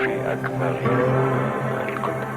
في أكبر الكتب.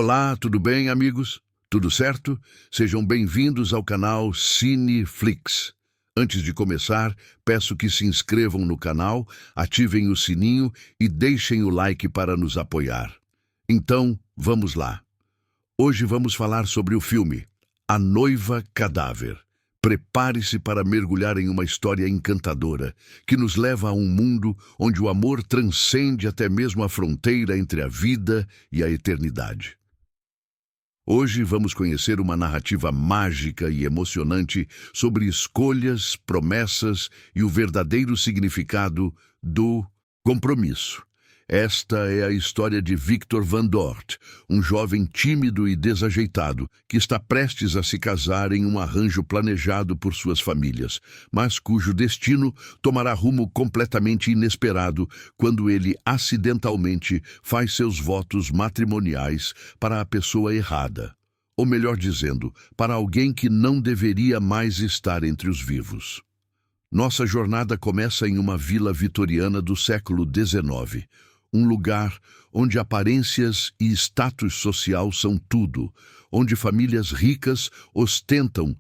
Olá, tudo bem, amigos? Tudo certo? Sejam bem-vindos ao canal Cineflix. Antes de começar, peço que se inscrevam no canal, ativem o sininho e deixem o like para nos apoiar. Então, vamos lá. Hoje vamos falar sobre o filme A Noiva Cadáver. Prepare-se para mergulhar em uma história encantadora que nos leva a um mundo onde o amor transcende até mesmo a fronteira entre a vida e a eternidade. Hoje vamos conhecer uma narrativa mágica e emocionante sobre escolhas, promessas e o verdadeiro significado do compromisso. Esta é a história de Victor Van Dort, um jovem tímido e desajeitado que está prestes a se casar em um arranjo planejado por suas famílias, mas cujo destino tomará rumo completamente inesperado quando ele acidentalmente faz seus votos matrimoniais para a pessoa errada. Ou melhor dizendo, para alguém que não deveria mais estar entre os vivos. Nossa jornada começa em uma vila vitoriana do século XIX, um lugar onde aparências e status social são tudo, onde famílias ricas ostentam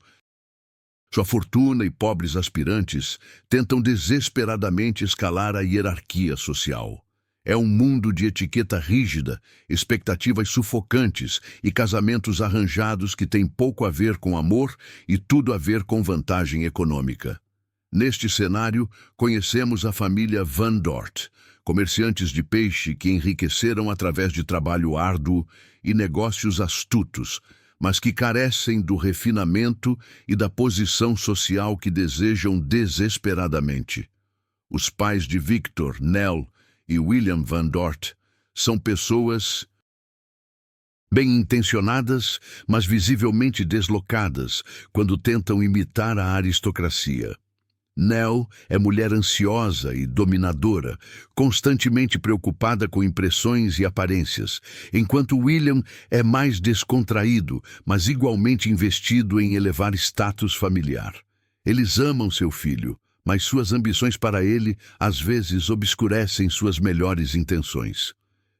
sua fortuna e pobres aspirantes tentam desesperadamente escalar a hierarquia social. É um mundo de etiqueta rígida, expectativas sufocantes e casamentos arranjados que têm pouco a ver com amor e tudo a ver com vantagem econômica. Neste cenário, conhecemos a família Van Dort, comerciantes de peixe que enriqueceram através de trabalho árduo e negócios astutos, mas que carecem do refinamento e da posição social que desejam desesperadamente. Os pais de Victor, Nell e William Van Dort são pessoas bem-intencionadas, mas visivelmente deslocadas quando tentam imitar a aristocracia. Nell é mulher ansiosa e dominadora, constantemente preocupada com impressões e aparências, enquanto William é mais descontraído, mas igualmente investido em elevar status familiar. Eles amam seu filho, mas suas ambições para ele às vezes obscurecem suas melhores intenções.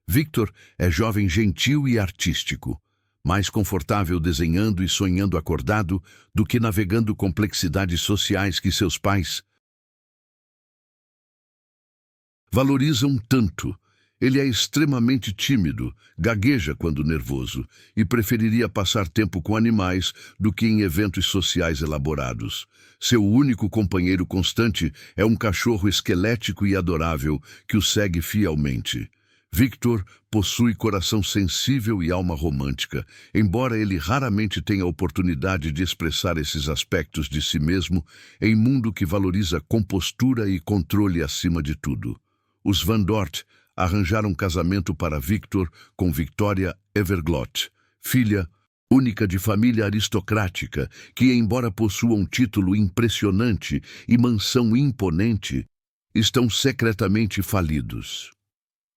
Victor é jovem gentil e artístico, mais confortável desenhando e sonhando acordado do que navegando complexidades sociais que seus pais valorizam tanto. Ele é extremamente tímido, gagueja quando nervoso e preferiria passar tempo com animais do que em eventos sociais elaborados. Seu único companheiro constante é um cachorro esquelético e adorável que o segue fielmente. Victor possui coração sensível e alma romântica, embora ele raramente tenha oportunidade de expressar esses aspectos de si mesmo em mundo que valoriza compostura e controle acima de tudo. Os Van Dort arranjaram um casamento para Victor com Victoria Everglot, filha única de família aristocrática, que, embora possua um título impressionante e mansão imponente, estão secretamente falidos.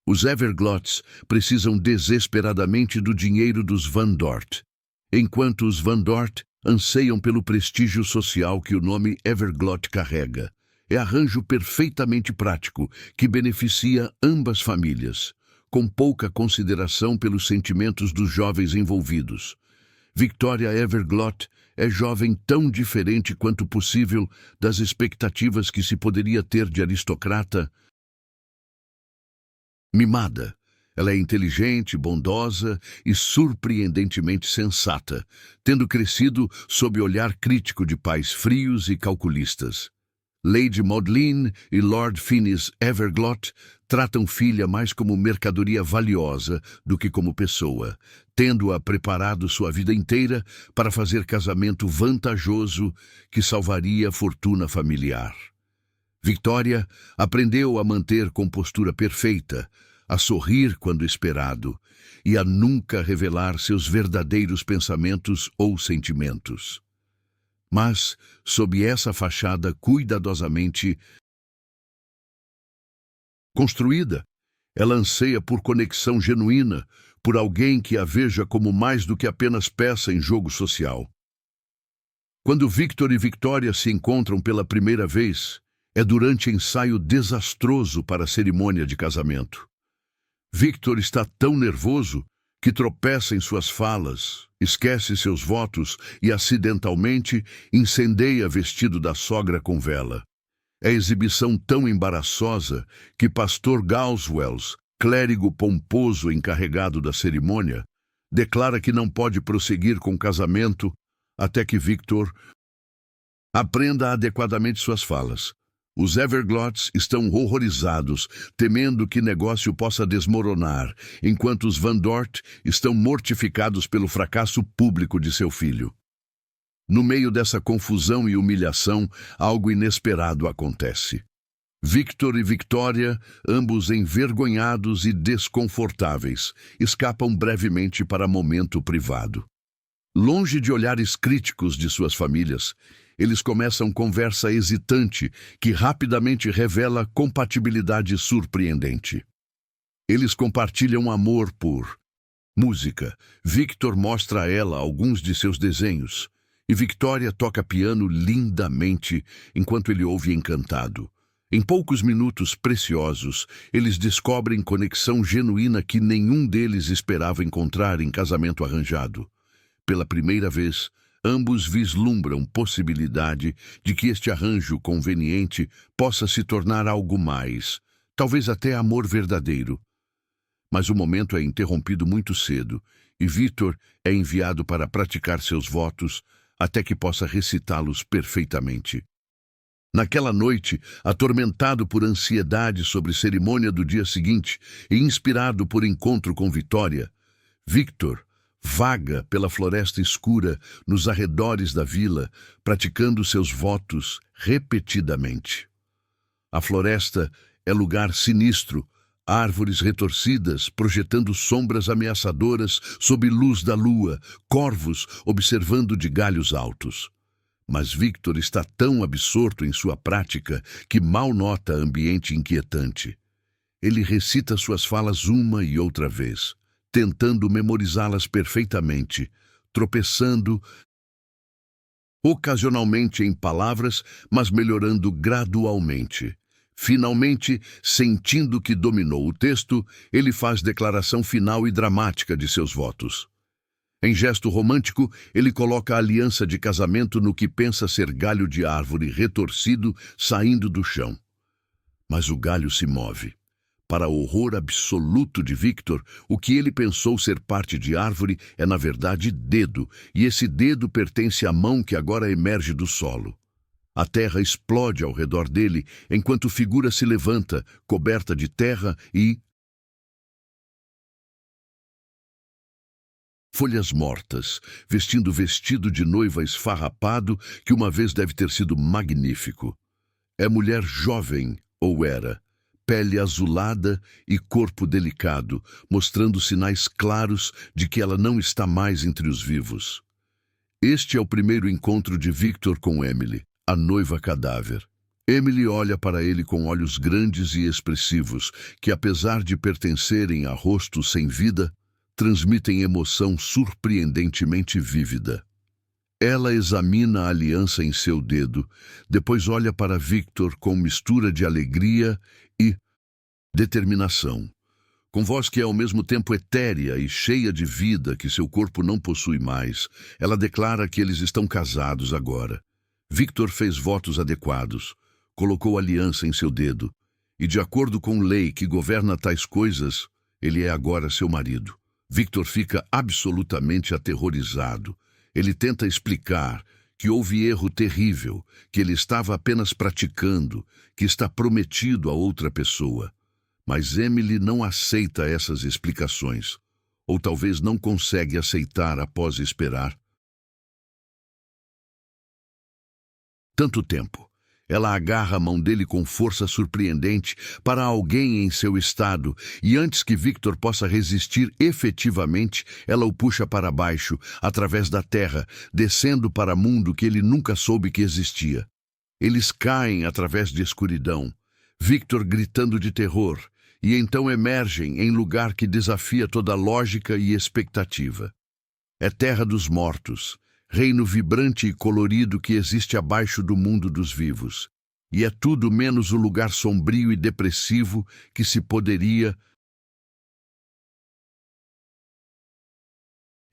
Os Everglots precisam desesperadamente do dinheiro dos Van Dort, enquanto os Van Dort anseiam pelo prestígio social que o nome Everglot carrega. É arranjo perfeitamente prático que beneficia ambas famílias, com pouca consideração pelos sentimentos dos jovens envolvidos. Victoria Everglot é jovem tão diferente quanto possível das expectativas que se poderia ter de aristocrata mimada. Ela é inteligente, bondosa e surpreendentemente sensata, tendo crescido sob o olhar crítico de pais frios e calculistas. Lady Maudlin e Lord Phineas Everglot tratam filha mais como mercadoria valiosa do que como pessoa, tendo-a preparado sua vida inteira para fazer casamento vantajoso que salvaria a fortuna familiar. Victoria aprendeu a manter compostura perfeita, a sorrir quando esperado e a nunca revelar seus verdadeiros pensamentos ou sentimentos. Mas, sob essa fachada cuidadosamente construída, ela anseia por conexão genuína, por alguém que a veja como mais do que apenas peça em jogo social. Quando Victor e Victoria se encontram pela primeira vez, é durante ensaio desastroso para a cerimônia de casamento. Victor está tão nervoso que tropeça em suas falas, esquece seus votos e, acidentalmente, incendeia vestido da sogra com vela. É exibição tão embaraçosa que pastor Gauswells, clérigo pomposo encarregado da cerimônia, declara que não pode prosseguir com o casamento até que Victor aprenda adequadamente suas falas. Os Everglades estão horrorizados, temendo que negócio possa desmoronar, enquanto os Van Dort estão mortificados pelo fracasso público de seu filho. No meio dessa confusão e humilhação, algo inesperado acontece. Victor e Victoria, ambos envergonhados e desconfortáveis, escapam brevemente para momento privado. Longe de olhares críticos de suas famílias, eles começam conversa hesitante que rapidamente revela compatibilidade surpreendente. Eles compartilham amor por música. Victor mostra a ela alguns de seus desenhos, e Victoria toca piano lindamente enquanto ele ouve encantado. Em poucos minutos preciosos, eles descobrem conexão genuína que nenhum deles esperava encontrar em casamento arranjado. Pela primeira vez, ambos vislumbram possibilidade de que este arranjo conveniente possa se tornar algo mais, talvez até amor verdadeiro. Mas o momento é interrompido muito cedo, e Victor é enviado para praticar seus votos até que possa recitá-los perfeitamente. Naquela noite, atormentado por ansiedade sobre cerimônia do dia seguinte e inspirado por encontro com Victoria, Victor vaga pela floresta escura nos arredores da vila, praticando seus votos repetidamente. A floresta é lugar sinistro, árvores retorcidas projetando sombras ameaçadoras sob luz da lua, corvos observando de galhos altos. Mas Victor está tão absorto em sua prática que mal nota ambiente inquietante. Ele recita suas falas uma e outra vez, tentando memorizá-las perfeitamente, tropeçando ocasionalmente em palavras, mas melhorando gradualmente. Finalmente, sentindo que dominou o texto, ele faz declaração final e dramática de seus votos. Em gesto romântico, ele coloca a aliança de casamento no que pensa ser galho de árvore retorcido saindo do chão. Mas o galho se move. Para o horror absoluto de Victor, o que ele pensou ser parte de árvore é, na verdade, dedo, e esse dedo pertence à mão que agora emerge do solo. A terra explode ao redor dele, enquanto figura se levanta, coberta de terra e folhas mortas, vestindo vestido de noiva esfarrapado que uma vez deve ter sido magnífico. É mulher jovem, ou era, pele azulada e corpo delicado, mostrando sinais claros de que ela não está mais entre os vivos. Este é o primeiro encontro de Victor com Emily, a noiva cadáver. Emily olha para ele com olhos grandes e expressivos, que apesar de pertencerem a rosto sem vida, transmitem emoção surpreendentemente vívida. Ela examina a aliança em seu dedo, depois olha para Victor com mistura de alegria e determinação. Com voz que é ao mesmo tempo etérea e cheia de vida que seu corpo não possui mais, ela declara que eles estão casados agora. Victor fez votos adequados, colocou a aliança em seu dedo, e de acordo com lei que governa tais coisas, ele é agora seu marido. Victor fica absolutamente aterrorizado. Ele tenta explicar que houve erro terrível, que ele estava apenas praticando, que está prometido a outra pessoa. Mas Emily não aceita essas explicações, ou talvez não consegue aceitar após esperar tanto tempo. Ela agarra a mão dele com força surpreendente para alguém em seu estado, e antes que Victor possa resistir efetivamente, ela o puxa para baixo, através da terra, descendo para mundo que ele nunca soube que existia. Eles caem através de escuridão, Victor gritando de terror, e então emergem em lugar que desafia toda lógica e expectativa. É terra dos mortos, reino vibrante e colorido que existe abaixo do mundo dos vivos. E é tudo menos o lugar sombrio e depressivo que se poderia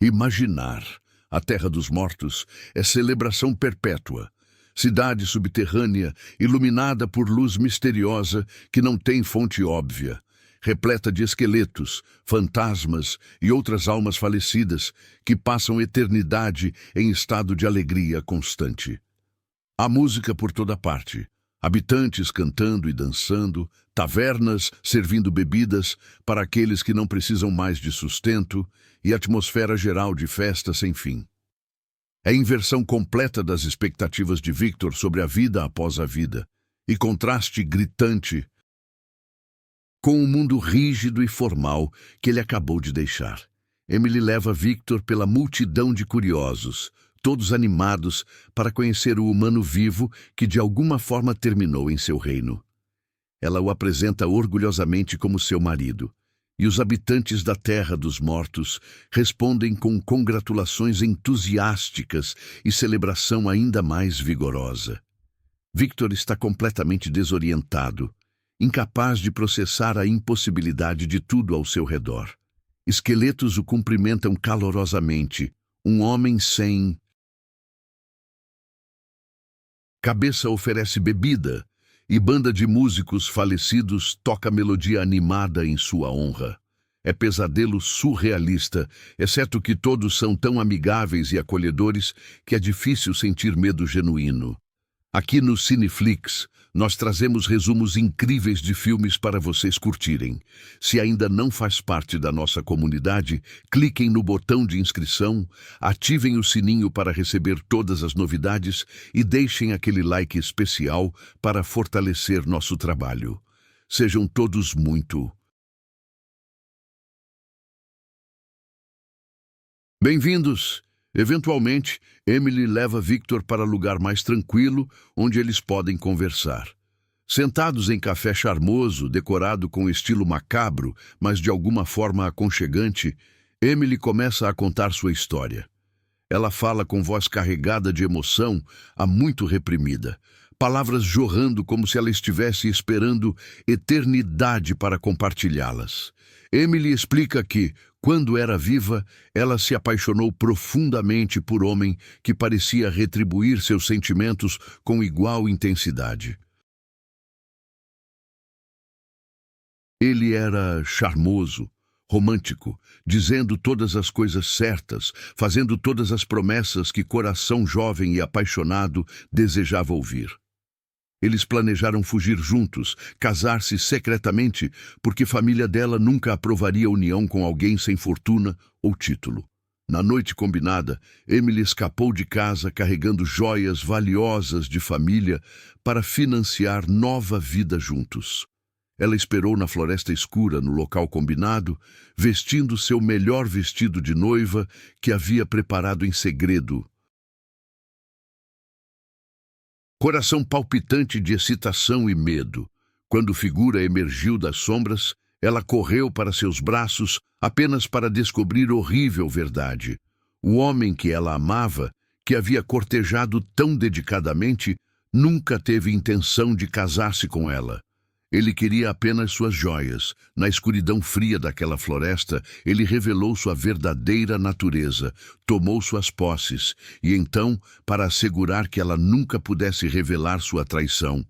imaginar. A terra dos mortos é celebração perpétua, cidade subterrânea iluminada por luz misteriosa que não tem fonte óbvia, repleta de esqueletos, fantasmas e outras almas falecidas que passam eternidade em estado de alegria constante. Há música por toda parte, Habitantes cantando e dançando, tavernas servindo bebidas para aqueles que não precisam mais de sustento e atmosfera geral de festa sem fim. É a inversão completa das expectativas de Victor sobre a vida após a vida, e contraste gritante com o mundo rígido e formal que ele acabou de deixar. Emily leva Victor pela multidão de curiosos, todos animados para conhecer o humano vivo que de alguma forma terminou em seu reino. Ela o apresenta orgulhosamente como seu marido, e os habitantes da Terra dos Mortos respondem com congratulações entusiásticas e celebração ainda mais vigorosa. Victor está completamente desorientado, incapaz de processar a impossibilidade de tudo ao seu redor. Esqueletos o cumprimentam calorosamente, um homem sem cabeça oferece bebida, e banda de músicos falecidos toca melodia animada em sua honra. É pesadelo surrealista, exceto que todos são tão amigáveis e acolhedores que é difícil sentir medo genuíno. Aqui no Cineflix, nós trazemos resumos incríveis de filmes para vocês curtirem. Se ainda não faz parte da nossa comunidade, cliquem no botão de inscrição, ativem o sininho para receber todas as novidades e deixem aquele like especial para fortalecer nosso trabalho. Sejam todos muito bem-vindos! Eventualmente, Emily leva Victor para lugar mais tranquilo, onde eles podem conversar. Sentados em café charmoso, decorado com estilo macabro, mas de alguma forma aconchegante, Emily começa a contar sua história. Ela fala com voz carregada de emoção, há muito reprimida, palavras jorrando como se ela estivesse esperando eternidade para compartilhá-las. Emily explica que, quando era viva, ela se apaixonou profundamente por homem que parecia retribuir seus sentimentos com igual intensidade. Ele era charmoso, romântico, dizendo todas as coisas certas, fazendo todas as promessas que coração jovem e apaixonado desejava ouvir. Eles planejaram fugir juntos, casar-se secretamente, porque a família dela nunca aprovaria a união com alguém sem fortuna ou título. Na noite combinada, Emily escapou de casa carregando joias valiosas de família para financiar nova vida juntos. Ela esperou na floresta escura, no local combinado, vestindo seu melhor vestido de noiva que havia preparado em segredo. Coração palpitante de excitação e medo. Quando a figura emergiu das sombras, ela correu para seus braços apenas para descobrir a horrível verdade. O homem que ela amava, que havia cortejado tão dedicadamente, nunca teve intenção de casar-se com ela. Ele queria apenas suas joias. Na escuridão fria daquela floresta, ele revelou sua verdadeira natureza, tomou suas posses, e então, para assegurar que ela nunca pudesse revelar sua traição,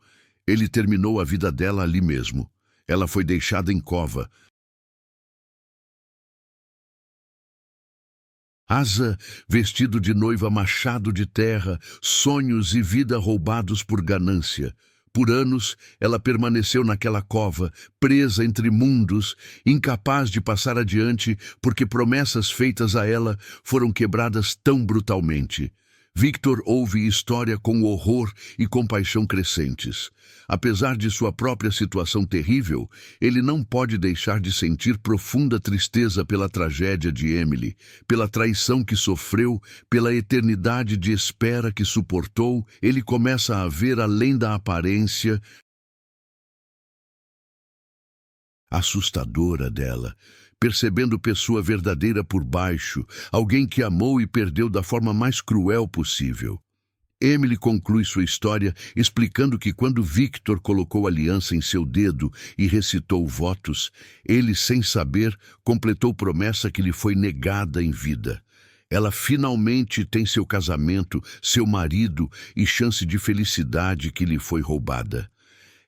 ele terminou a vida dela ali mesmo. Ela foi deixada em cova. Asa, vestido de noiva, machado de terra, sonhos e vida roubados por ganância. Por anos, ela permaneceu naquela cova, presa entre mundos, incapaz de passar adiante porque promessas feitas a ela foram quebradas tão brutalmente. Victor ouve história com horror e compaixão crescentes. Apesar de sua própria situação terrível, ele não pode deixar de sentir profunda tristeza pela tragédia de Emily, pela traição que sofreu, pela eternidade de espera que suportou. Ele começa a ver além da aparência assustadora dela, percebendo pessoa verdadeira por baixo, alguém que amou e perdeu da forma mais cruel possível. Emily conclui sua história explicando que quando Victor colocou a aliança em seu dedo e recitou votos, ele, sem saber, completou promessa que lhe foi negada em vida. Ela finalmente tem seu casamento, seu marido e chance de felicidade que lhe foi roubada.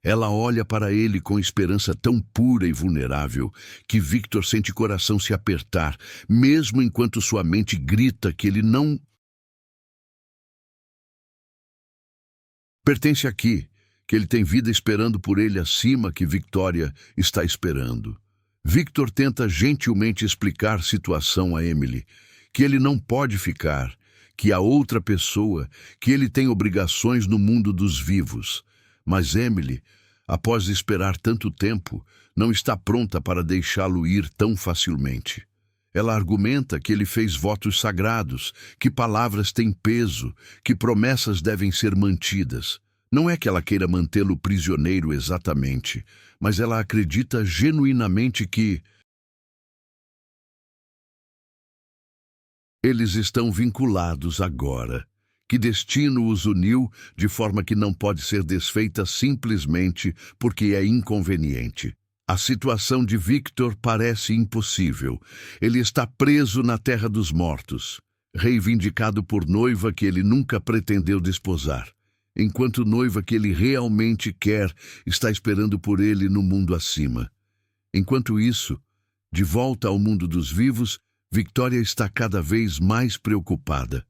Ela olha para ele com esperança tão pura e vulnerável que Victor sente coração se apertar, mesmo enquanto sua mente grita que ele não pertence aqui, que ele tem vida esperando por ele acima que Victoria está esperando. Victor tenta gentilmente explicar a situação a Emily, que ele não pode ficar, que há outra pessoa, que ele tem obrigações no mundo dos vivos. Mas Emily, após esperar tanto tempo, não está pronta para deixá-lo ir tão facilmente. Ela argumenta que ele fez votos sagrados, que palavras têm peso, que promessas devem ser mantidas. Não é que ela queira mantê-lo prisioneiro exatamente, mas ela acredita genuinamente que eles estão vinculados agora, que destino os uniu de forma que não pode ser desfeita simplesmente porque é inconveniente. A situação de Victor parece impossível. Ele está preso na terra dos mortos, reivindicado por noiva que ele nunca pretendeu desposar, enquanto noiva que ele realmente quer está esperando por ele no mundo acima. Enquanto isso, de volta ao mundo dos vivos, Victoria está cada vez mais preocupada.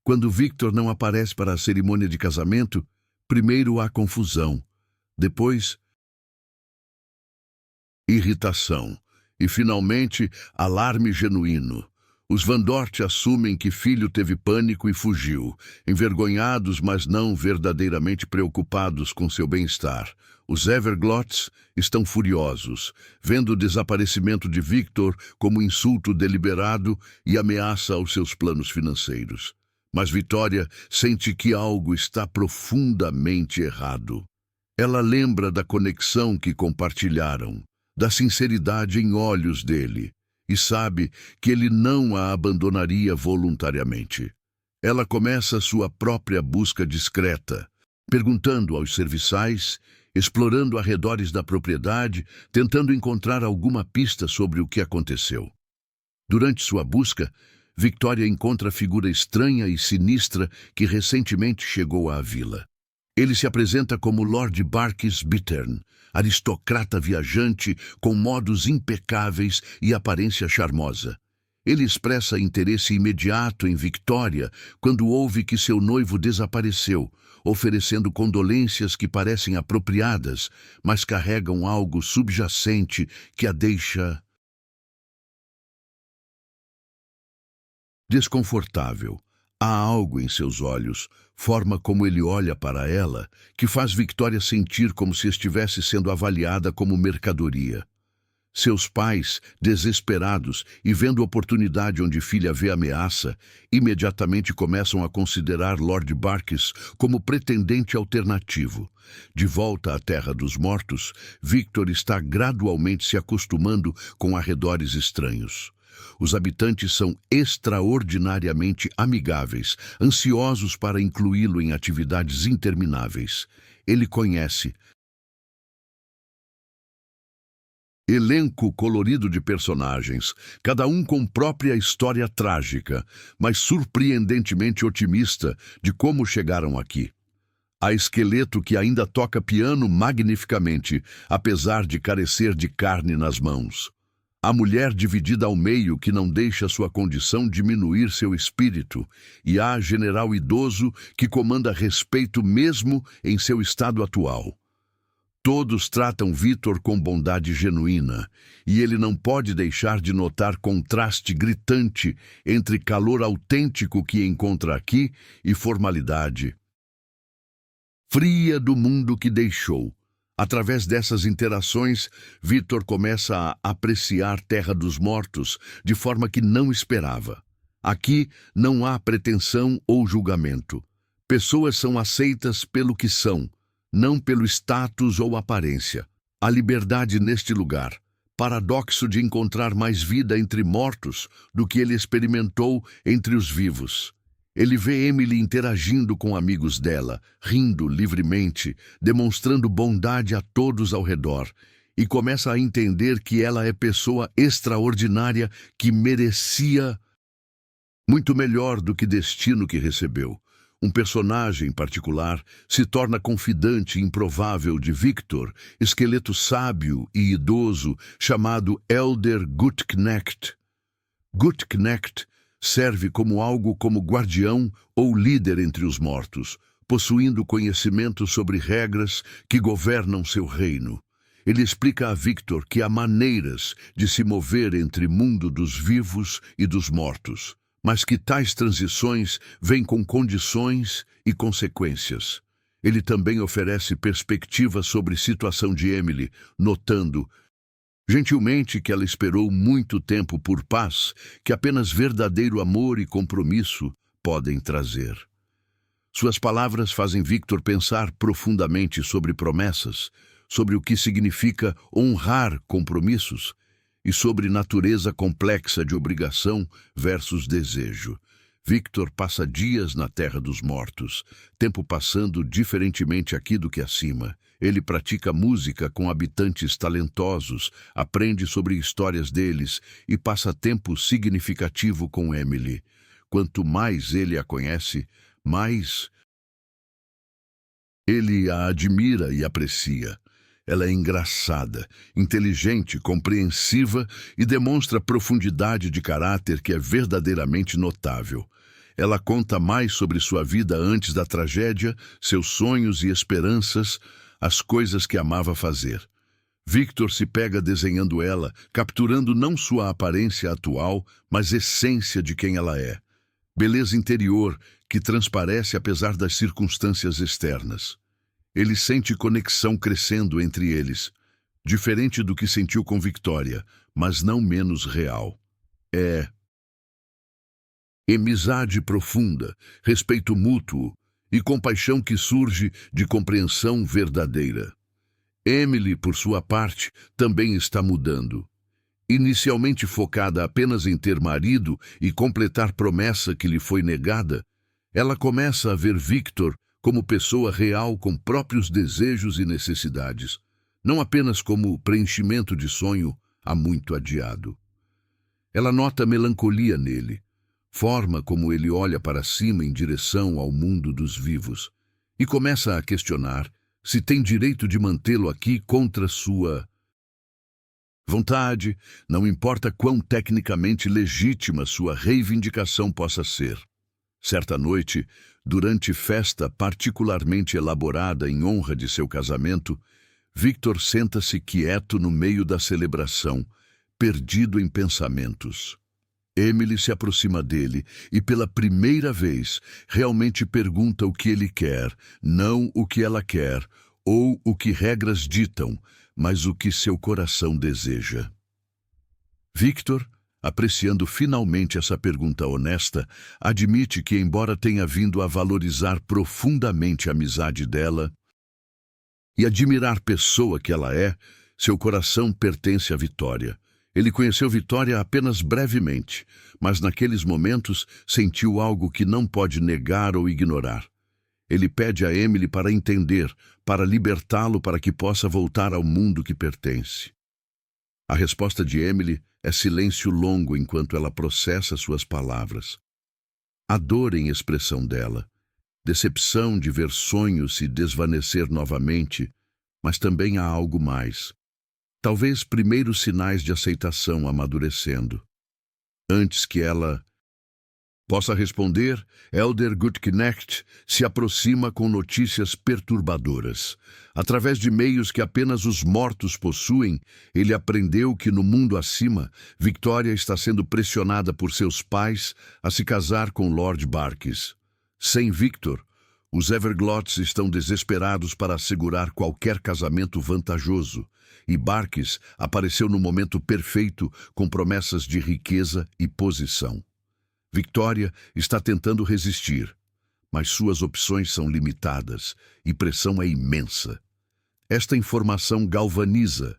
Quando Victor não aparece para a cerimônia de casamento, primeiro há confusão, depois irritação e, finalmente, alarme genuíno. Os Van Dort assumem que filho teve pânico e fugiu, envergonhados, mas não verdadeiramente preocupados com seu bem-estar. Os Everglots estão furiosos, vendo o desaparecimento de Victor como insulto deliberado e ameaça aos seus planos financeiros. Mas Victoria sente que algo está profundamente errado. Ela lembra da conexão que compartilharam, da sinceridade em olhos dele, e sabe que ele não a abandonaria voluntariamente. Ela começa sua própria busca discreta, perguntando aos serviçais, explorando arredores da propriedade, tentando encontrar alguma pista sobre o que aconteceu. Durante sua busca, Victoria encontra a figura estranha e sinistra que recentemente chegou à vila. Ele se apresenta como Lord Barkis Bittern, aristocrata viajante com modos impecáveis e aparência charmosa. Ele expressa interesse imediato em Victoria quando ouve que seu noivo desapareceu, oferecendo condolências que parecem apropriadas, mas carregam algo subjacente que a deixa desconfortável. Há algo em seus olhos, forma como ele olha para ela, que faz Victoria sentir como se estivesse sendo avaliada como mercadoria. Seus pais, desesperados e vendo oportunidade onde filha vê ameaça, imediatamente começam a considerar Lord Barkis como pretendente alternativo. De volta à Terra dos Mortos, Victor está gradualmente se acostumando com arredores estranhos. Os habitantes são extraordinariamente amigáveis, ansiosos para incluí-lo em atividades intermináveis. Ele conhece elenco colorido de personagens, cada um com própria história trágica, mas surpreendentemente otimista de como chegaram aqui. Há esqueleto que ainda toca piano magnificamente, apesar de carecer de carne nas mãos. A mulher dividida ao meio que não deixa sua condição diminuir seu espírito, e há general idoso que comanda respeito mesmo em seu estado atual. Todos tratam Victor com bondade genuína, e ele não pode deixar de notar contraste gritante entre calor autêntico que encontra aqui e formalidade fria do mundo que deixou. Através dessas interações, Victor começa a apreciar Terra dos Mortos de forma que não esperava. Aqui não há pretensão ou julgamento. Pessoas são aceitas pelo que são, não pelo status ou aparência. A liberdade neste lugar, paradoxo de encontrar mais vida entre mortos do que ele experimentou entre os vivos. Ele vê Emily interagindo com amigos dela, rindo livremente, demonstrando bondade a todos ao redor, e começa a entender que ela é pessoa extraordinária que merecia muito melhor do que destino que recebeu. Um personagem particular se torna confidante improvável de Victor, esqueleto sábio e idoso chamado Elder Gutknecht. Gutknecht serve como algo como guardião ou líder entre os mortos, possuindo conhecimento sobre regras que governam seu reino. Ele explica a Victor que há maneiras de se mover entre mundo dos vivos e dos mortos, mas que tais transições vêm com condições e consequências. Ele também oferece perspectivas sobre a situação de Emily, notando gentilmente que ela esperou muito tempo por paz que apenas verdadeiro amor e compromisso podem trazer. Suas palavras fazem Victor pensar profundamente sobre promessas, sobre o que significa honrar compromissos e sobre natureza complexa de obrigação versus desejo. Victor passa dias na terra dos mortos, tempo passando diferentemente aqui do que acima. Ele pratica música com habitantes talentosos, aprende sobre histórias deles e passa tempo significativo com Emily. Quanto mais ele a conhece, mais ele a admira e aprecia. Ela é engraçada, inteligente, compreensiva e demonstra profundidade de caráter que é verdadeiramente notável. Ela conta mais sobre sua vida antes da tragédia, seus sonhos e esperanças, as coisas que amava fazer. Victor se pega desenhando ela, capturando não sua aparência atual, mas a essência de quem ela é. Beleza interior que transparece apesar das circunstâncias externas. Ele sente conexão crescendo entre eles, diferente do que sentiu com Victoria, mas não menos real. É amizade profunda, respeito mútuo e compaixão que surge de compreensão verdadeira. Emily, por sua parte, também está mudando. Inicialmente focada apenas em ter marido e completar promessa que lhe foi negada, ela começa a ver Victor como pessoa real com próprios desejos e necessidades, não apenas como preenchimento de sonho há muito adiado. Ela nota melancolia nele, forma como ele olha para cima em direção ao mundo dos vivos, e começa a questionar se tem direito de mantê-lo aqui contra sua vontade, não importa quão tecnicamente legítima sua reivindicação possa ser. Certa noite, durante festa particularmente elaborada em honra de seu casamento, Victor senta-se quieto no meio da celebração, perdido em pensamentos. Emily se aproxima dele e, pela primeira vez, realmente pergunta o que ele quer, não o que ela quer, ou o que regras ditam, mas o que seu coração deseja. Victor, apreciando finalmente essa pergunta honesta, admite que, embora tenha vindo a valorizar profundamente a amizade dela e admirar a pessoa que ela é, seu coração pertence à Vitória. Ele conheceu Vitória apenas brevemente, mas naqueles momentos sentiu algo que não pode negar ou ignorar. Ele pede a Emily para entender, para libertá-lo para que possa voltar ao mundo que pertence. A resposta de Emily é silêncio longo enquanto ela processa suas palavras. A dor em expressão dela, decepção de ver sonhos se desvanecer novamente, mas também há algo mais. Talvez primeiros sinais de aceitação amadurecendo. Antes que ela possa responder, Elder Gutknecht se aproxima com notícias perturbadoras. Através de meios que apenas os mortos possuem, ele aprendeu que no mundo acima, Victoria está sendo pressionada por seus pais a se casar com Lord Barkis. Sem Victor, os Everglots estão desesperados para assegurar qualquer casamento vantajoso, e Barkis apareceu no momento perfeito com promessas de riqueza e posição. Victoria está tentando resistir, mas suas opções são limitadas e pressão é imensa. Esta informação galvaniza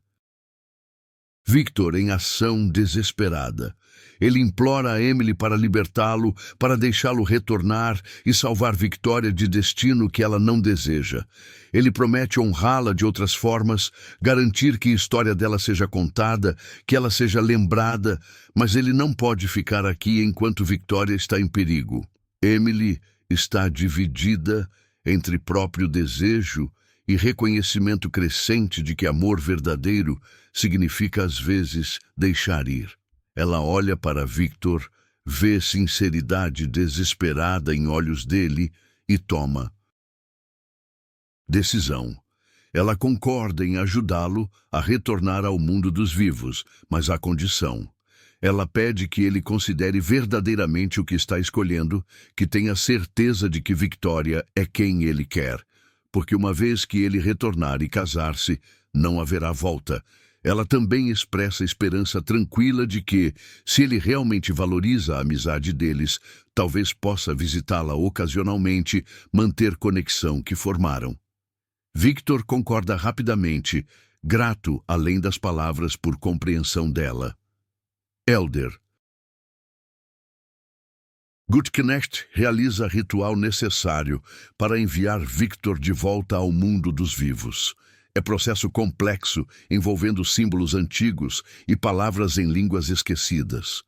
Victor em ação desesperada. Ele implora a Emily para libertá-lo, para deixá-lo retornar e salvar Victoria de destino que ela não deseja. Ele promete honrá-la de outras formas, garantir que a história dela seja contada, que ela seja lembrada, mas ele não pode ficar aqui enquanto Victoria está em perigo. Emily está dividida entre próprio desejo e reconhecimento crescente de que amor verdadeiro significa às vezes deixar ir. Ela olha para Victor, vê sinceridade desesperada em olhos dele e toma decisão. Ela concorda em ajudá-lo a retornar ao mundo dos vivos, mas há condição. Ela pede que ele considere verdadeiramente o que está escolhendo, que tenha certeza de que Victoria é quem ele quer, porque uma vez que ele retornar e casar-se, não haverá volta. Ela também expressa a esperança tranquila de que, se ele realmente valoriza a amizade deles, talvez possa visitá-la ocasionalmente, manter conexão que formaram. Victor concorda rapidamente, grato além das palavras por compreensão dela. Elder. Gutknecht realiza o ritual necessário para enviar Victor de volta ao mundo dos vivos. É processo complexo, envolvendo símbolos antigos e palavras em línguas esquecidas.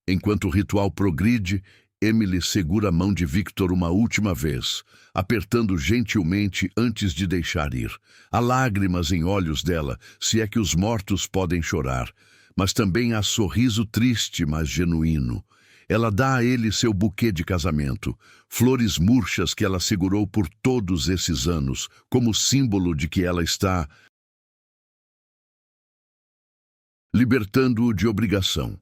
Enquanto o ritual progride, Emily segura a mão de Victor uma última vez, apertando gentilmente antes de deixar ir. Há lágrimas em olhos dela, se é que os mortos podem chorar, mas também há sorriso triste, mas genuíno. Ela dá a ele seu buquê de casamento, flores murchas que ela segurou por todos esses anos, como símbolo de que ela está libertando-o de obrigação.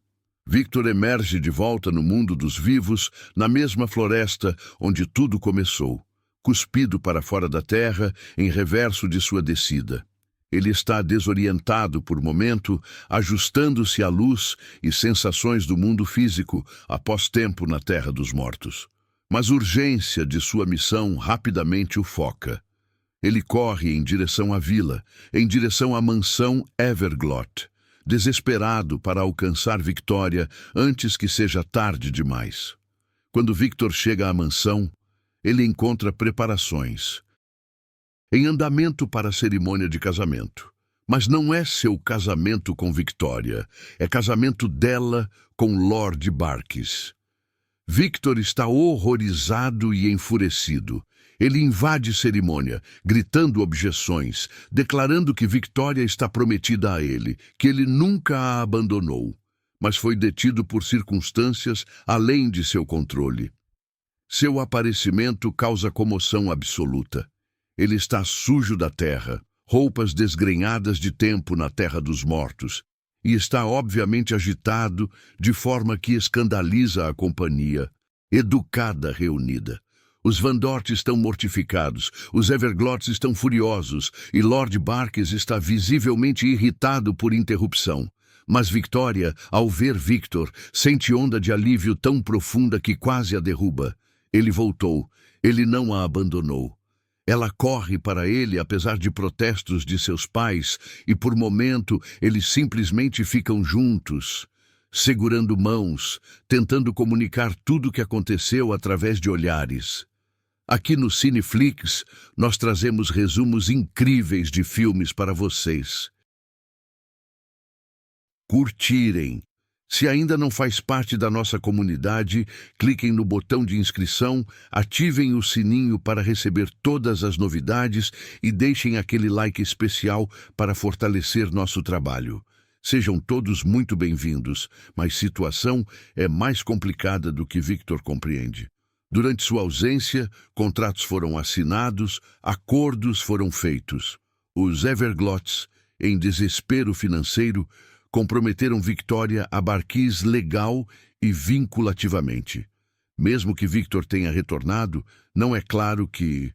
Victor emerge de volta no mundo dos vivos, na mesma floresta onde tudo começou, cuspido para fora da terra, em reverso de sua descida. Ele está desorientado por momento, ajustando-se à luz e sensações do mundo físico após tempo na terra dos mortos. Mas a urgência de sua missão rapidamente o foca. Ele corre em direção à vila, em direção à mansão Everglot, desesperado para alcançar Victoria antes que seja tarde demais. Quando Victor chega à mansão, ele encontra preparações em andamento para a cerimônia de casamento. Mas não é seu casamento com Victoria, é casamento dela com Lord Barkis. Victor está horrorizado e enfurecido. Ele invade a cerimônia, gritando objeções, declarando que Victoria está prometida a ele, que ele nunca a abandonou, mas foi detido por circunstâncias além de seu controle. Seu aparecimento causa comoção absoluta. Ele está sujo da terra, roupas desgrenhadas de tempo na terra dos mortos, e está obviamente agitado de forma que escandaliza a companhia, educada reunida. Os Van Dort estão mortificados, os Everglots estão furiosos, e Lord Barkis está visivelmente irritado por interrupção. Mas Victoria, ao ver Victor, sente onda de alívio tão profunda que quase a derruba. Ele voltou, ele não a abandonou. Ela corre para ele apesar de protestos de seus pais e, por momento, eles simplesmente ficam juntos, segurando mãos, tentando comunicar tudo o que aconteceu através de olhares. Aqui no Cineflix, nós trazemos resumos incríveis de filmes para vocês curtirem. Se ainda não faz parte da nossa comunidade, cliquem no botão de inscrição, ativem o sininho para receber todas as novidades e deixem aquele like especial para fortalecer nosso trabalho. Sejam todos muito bem-vindos, mas a situação é mais complicada do que Victor compreende. Durante sua ausência, contratos foram assinados, acordos foram feitos. Os Everglots, em desespero financeiro, comprometeram Victoria a Barkis legal e vinculativamente. Mesmo que Victor tenha retornado, não é claro que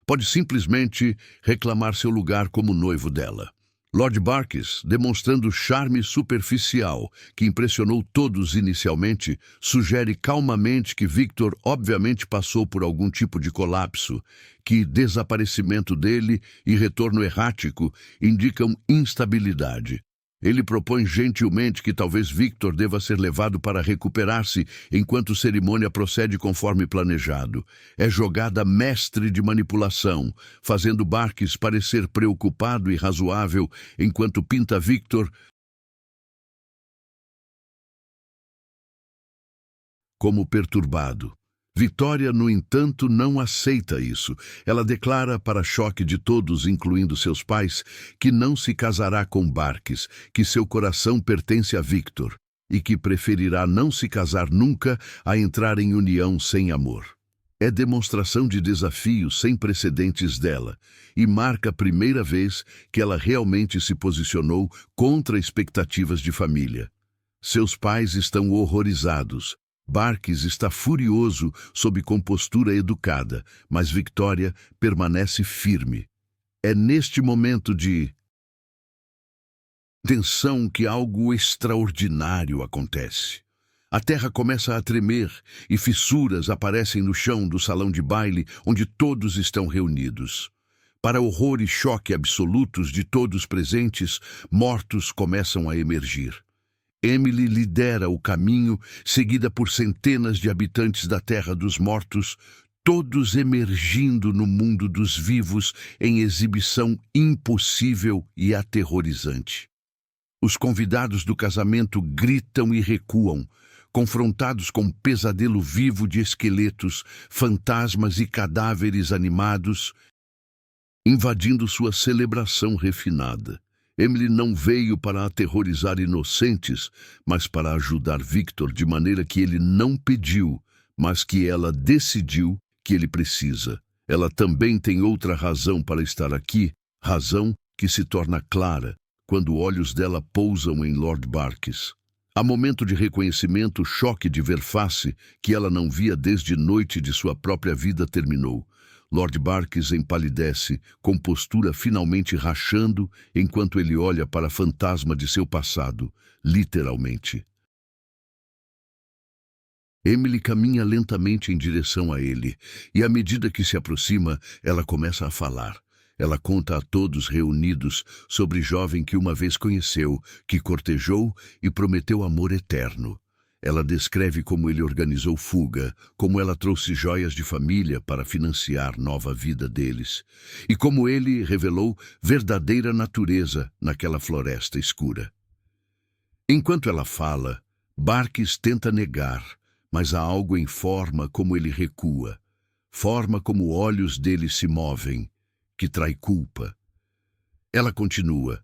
pode simplesmente reclamar seu lugar como noivo dela. Lord Barkis, demonstrando charme superficial que impressionou todos inicialmente, sugere calmamente que Victor obviamente passou por algum tipo de colapso, que desaparecimento dele e retorno errático indicam instabilidade. Ele propõe gentilmente que talvez Victor deva ser levado para recuperar-se enquanto a cerimônia procede conforme planejado. É jogada mestre de manipulação, fazendo Barkis parecer preocupado e razoável enquanto pinta Victor como perturbado. Victoria, no entanto, não aceita isso. Ela declara, para choque de todos, incluindo seus pais, que não se casará com Barkis, que seu coração pertence a Victor e que preferirá não se casar nunca a entrar em união sem amor. É demonstração de desafio sem precedentes dela e marca a primeira vez que ela realmente se posicionou contra expectativas de família. Seus pais estão horrorizados. Barkis está furioso sob compostura educada, mas Victoria permanece firme. É neste momento de tensão que algo extraordinário acontece. A terra começa a tremer e fissuras aparecem no chão do salão de baile onde todos estão reunidos. Para horror e choque absolutos de todos presentes, mortos começam a emergir. Emily lidera o caminho, seguida por centenas de habitantes da Terra dos Mortos, todos emergindo no mundo dos vivos em exibição impossível e aterrorizante. Os convidados do casamento gritam e recuam, confrontados com um pesadelo vivo de esqueletos, fantasmas e cadáveres animados, invadindo sua celebração refinada. Emily não veio para aterrorizar inocentes, mas para ajudar Victor de maneira que ele não pediu, mas que ela decidiu que ele precisa. Ela também tem outra razão para estar aqui, razão que se torna clara quando olhos dela pousam em Lord Barkis. Há momento de reconhecimento, choque de ver face que ela não via desde noite de sua própria vida terminou. Lord Barkis empalidece, com postura finalmente rachando, enquanto ele olha para a fantasma de seu passado, literalmente. Emily caminha lentamente em direção a ele, e à medida que se aproxima, ela começa a falar. Ela conta a todos reunidos sobre o jovem que uma vez conheceu, que cortejou e prometeu amor eterno. Ela descreve como ele organizou fuga, como ela trouxe joias de família para financiar nova vida deles, e como ele revelou verdadeira natureza naquela floresta escura. Enquanto ela fala, Barkis tenta negar, mas há algo em forma como ele recua, forma como olhos dele se movem, que trai culpa. Ela continua,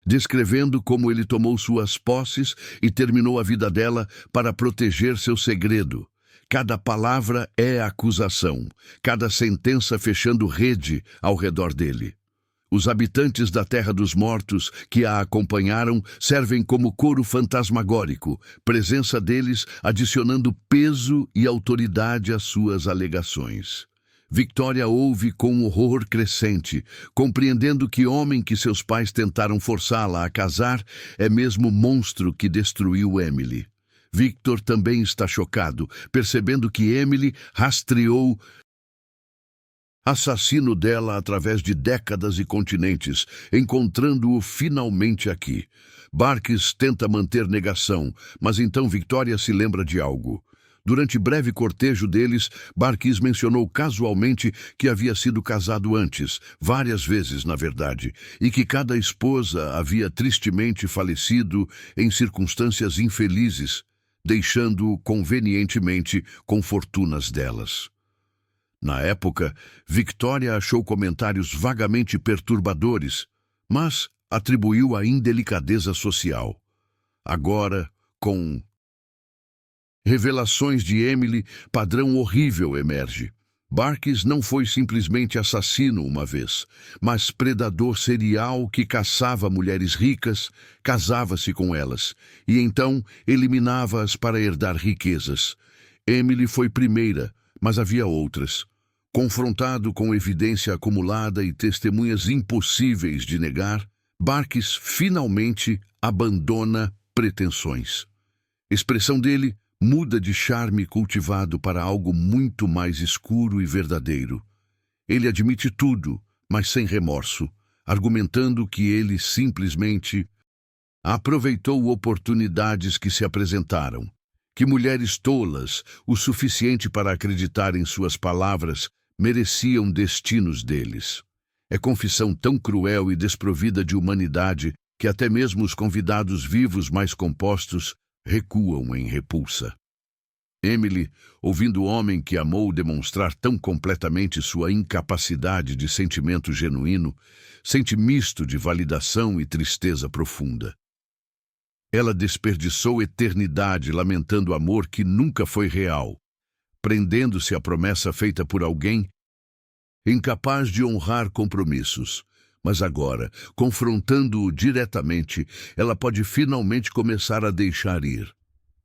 descrevendo como ele tomou suas posses e terminou a vida dela para proteger seu segredo. Cada palavra é acusação, cada sentença fechando rede ao redor dele. Os habitantes da Terra dos Mortos que a acompanharam servem como coro fantasmagórico, presença deles adicionando peso e autoridade às suas alegações. Victoria ouve com horror crescente, compreendendo que homem que seus pais tentaram forçá-la a casar é mesmo monstro que destruiu Emily. Victor também está chocado, percebendo que Emily rastreou assassino dela através de décadas e continentes, encontrando-o finalmente aqui. Barkis tenta manter negação, mas então Victoria se lembra de algo. Durante breve cortejo deles, Barkis mencionou casualmente que havia sido casado antes, várias vezes na verdade, e que cada esposa havia tristemente falecido em circunstâncias infelizes, deixando-o convenientemente com fortunas delas. Na época, Victoria achou comentários vagamente perturbadores, mas atribuiu à indelicadeza social. Agora, com revelações de Emily, padrão horrível emerge. Barkis não foi simplesmente assassino uma vez, mas predador serial que caçava mulheres ricas, casava-se com elas, e então eliminava-as para herdar riquezas. Emily foi primeira, mas havia outras. Confrontado com evidência acumulada e testemunhas impossíveis de negar, Barkis finalmente abandona pretensões. Expressão dele muda de charme cultivado para algo muito mais escuro e verdadeiro. Ele admite tudo, mas sem remorso, argumentando que ele simplesmente aproveitou oportunidades que se apresentaram, que mulheres tolas, o suficiente para acreditar em suas palavras, mereciam destinos deles. É confissão tão cruel e desprovida de humanidade que até mesmo os convidados vivos mais compostos recuam em repulsa. Emily, ouvindo o homem que amou demonstrar tão completamente sua incapacidade de sentimento genuíno, sente misto de validação e tristeza profunda. Ela desperdiçou eternidade lamentando amor que nunca foi real. prendendo-se à promessa feita por alguém incapaz de honrar compromissos. Mas agora, confrontando-o diretamente, ela pode finalmente começar a deixar ir.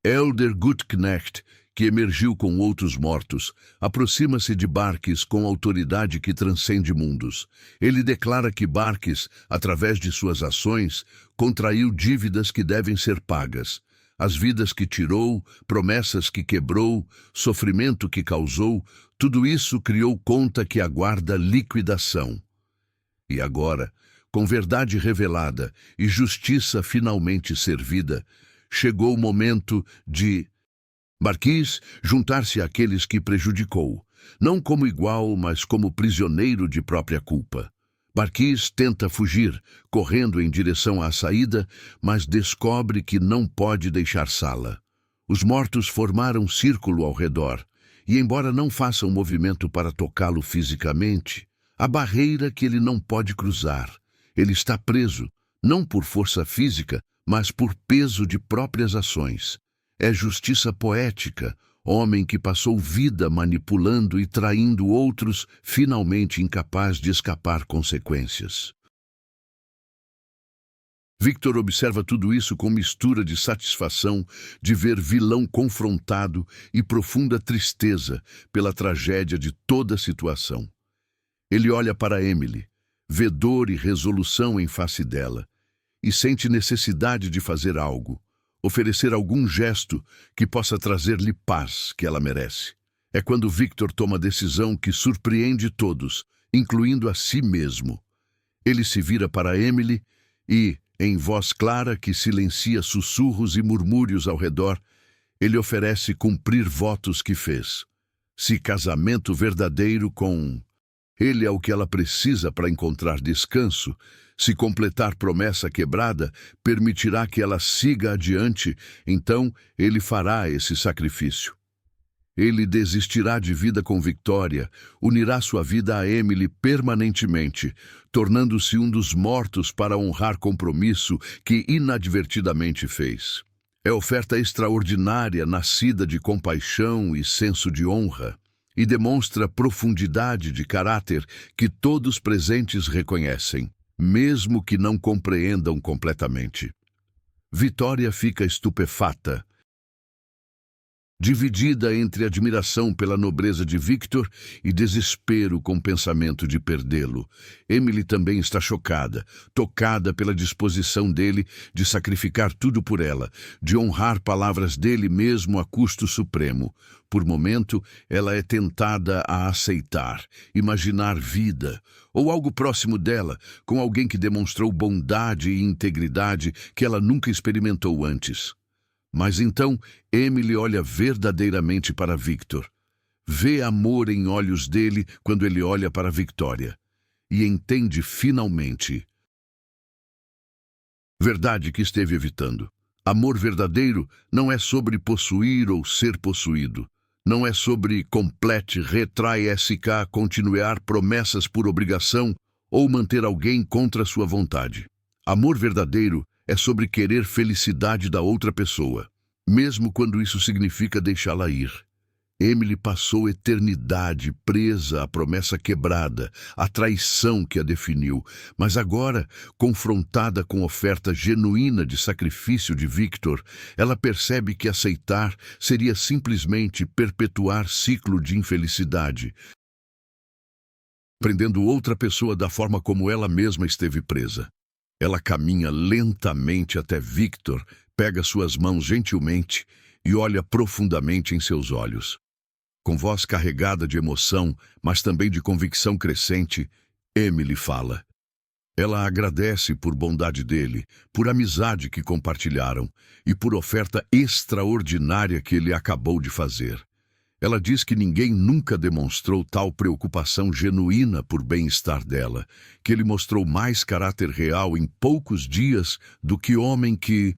Elder Gutknecht, que emergiu com outros mortos, aproxima-se de Barkis com autoridade que transcende mundos. Ele declara que Barkis, através de suas ações, contraiu dívidas que devem ser pagas. As vidas que tirou, promessas que quebrou, sofrimento que causou, tudo isso criou conta que aguarda liquidação. E agora, com verdade revelada e justiça finalmente servida, chegou o momento de Barkis juntar-se àqueles que prejudicou, não como igual, mas como prisioneiro de própria culpa. Barkis tenta fugir, correndo em direção à saída, mas descobre que não pode deixar sala. Os mortos formaram círculo ao redor, e embora não façam movimento para tocá-lo fisicamente, há barreira que ele não pode cruzar. Ele está preso, não por força física, mas por peso de próprias ações. É justiça poética, homem que passou vida manipulando e traindo outros, finalmente incapaz de escapar consequências. Victor observa tudo isso com mistura de satisfação de ver vilão confrontado e profunda tristeza pela tragédia de toda a situação. Ele olha para Emily, vê dor e resolução em face dela, e sente necessidade de fazer algo, oferecer algum gesto que possa trazer-lhe paz que ela merece. É quando Victor toma a decisão que surpreende todos, incluindo a si mesmo. Ele se vira para Emily e, em voz clara que silencia sussurros e murmúrios ao redor, ele oferece cumprir votos que fez. Se casamento verdadeiro com ele é o que ela precisa para encontrar descanso, se completar promessa quebrada permitirá que ela siga adiante, então ele fará esse sacrifício. Ele desistirá de vida com Victoria, unirá sua vida a Emily permanentemente, tornando-se um dos mortos para honrar compromisso que inadvertidamente fez. É oferta extraordinária, nascida de compaixão e senso de honra, e demonstra profundidade de caráter que todos presentes reconhecem, mesmo que não compreendam completamente. Victoria fica estupefata, dividida entre admiração pela nobreza de Victor e desespero com o pensamento de perdê-lo. Emily também está chocada, tocada pela disposição dele de sacrificar tudo por ela, de honrar palavras dele mesmo a custo supremo. Por momento, ela é tentada a aceitar, imaginar vida, ou algo próximo dela, com alguém que demonstrou bondade e integridade que ela nunca experimentou antes. Mas então, Emily olha verdadeiramente para Victor. Vê amor em olhos dele quando ele olha para Victoria. E entende finalmente. Verdade que esteve evitando. Amor verdadeiro não é sobre possuir ou ser possuído. Não é sobre complete, retrai SK, continuar promessas por obrigação ou manter alguém contra sua vontade. Amor verdadeiro é sobre querer felicidade da outra pessoa, mesmo quando isso significa deixá-la ir. Emily passou eternidade presa à promessa quebrada, à traição que a definiu, mas agora, confrontada com oferta genuína de sacrifício de Victor, ela percebe que aceitar seria simplesmente perpetuar ciclo de infelicidade, prendendo outra pessoa da forma como ela mesma esteve presa. Ela caminha lentamente até Victor, pega suas mãos gentilmente e olha profundamente em seus olhos. Com voz carregada de emoção, mas também de convicção crescente, Emily fala. Ela agradece por bondade dele, por amizade que compartilharam e por oferta extraordinária que ele acabou de fazer. Ela diz que ninguém nunca demonstrou tal preocupação genuína por bem-estar dela, que ele mostrou mais caráter real em poucos dias do que homem que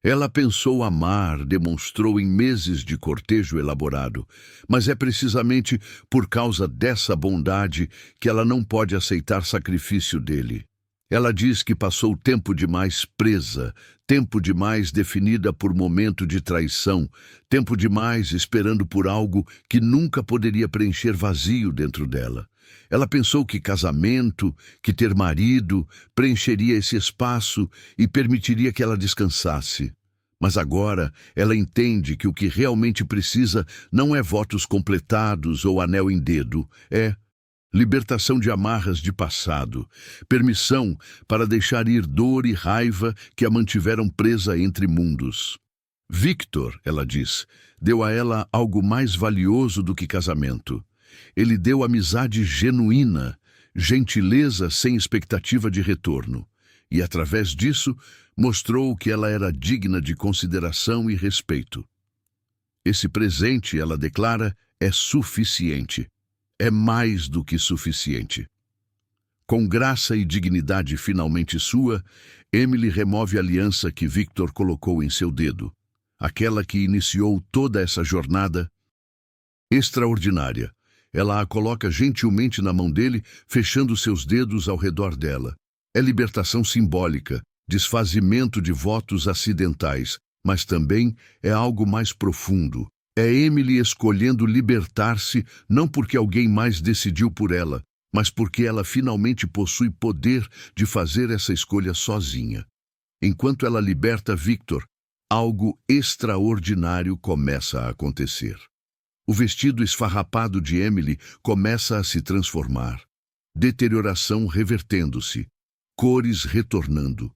ela pensou amar, demonstrou em meses de cortejo elaborado, mas é precisamente por causa dessa bondade que ela não pode aceitar sacrifício dele. Ela diz que passou tempo demais presa, tempo demais definida por momento de traição, tempo demais esperando por algo que nunca poderia preencher vazio dentro dela. Ela pensou que casamento, que ter marido, preencheria esse espaço e permitiria que ela descansasse. Mas agora ela entende que o que realmente precisa não é votos completados ou anel em dedo, é libertação de amarras de passado, permissão para deixar ir dor e raiva que a mantiveram presa entre mundos. Victor, ela diz, deu a ela algo mais valioso do que casamento. Ele deu amizade genuína, gentileza sem expectativa de retorno. E, através disso, mostrou que ela era digna de consideração e respeito. Esse presente, ela declara, é suficiente. É mais do que suficiente. Com graça e dignidade finalmente sua, Emily remove a aliança que Victor colocou em seu dedo, aquela que iniciou toda essa jornada extraordinária. Ela a coloca gentilmente na mão dele, fechando seus dedos ao redor dela. É libertação simbólica, desfazimento de votos acidentais, mas também é algo mais profundo. É Emily escolhendo libertar-se não porque alguém mais decidiu por ela, mas porque ela finalmente possui poder de fazer essa escolha sozinha. Enquanto ela liberta Victor, algo extraordinário começa a acontecer. O vestido esfarrapado de Emily começa a se transformar. Deterioração revertendo-se, cores retornando.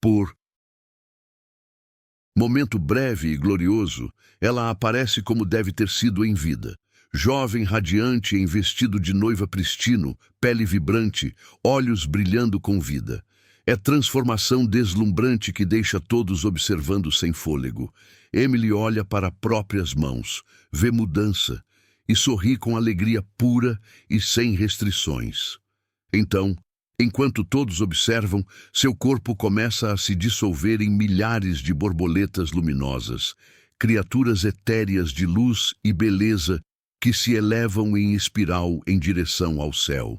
Por momento breve e glorioso, ela aparece como deve ter sido em vida. Jovem, radiante, em vestido de noiva pristino, pele vibrante, olhos brilhando com vida. É transformação deslumbrante que deixa todos observando sem fôlego. Emily olha para próprias mãos, vê mudança e sorri com alegria pura e sem restrições. Então, enquanto todos observam, seu corpo começa a se dissolver em milhares de borboletas luminosas, criaturas etéreas de luz e beleza que se elevam em espiral em direção ao céu.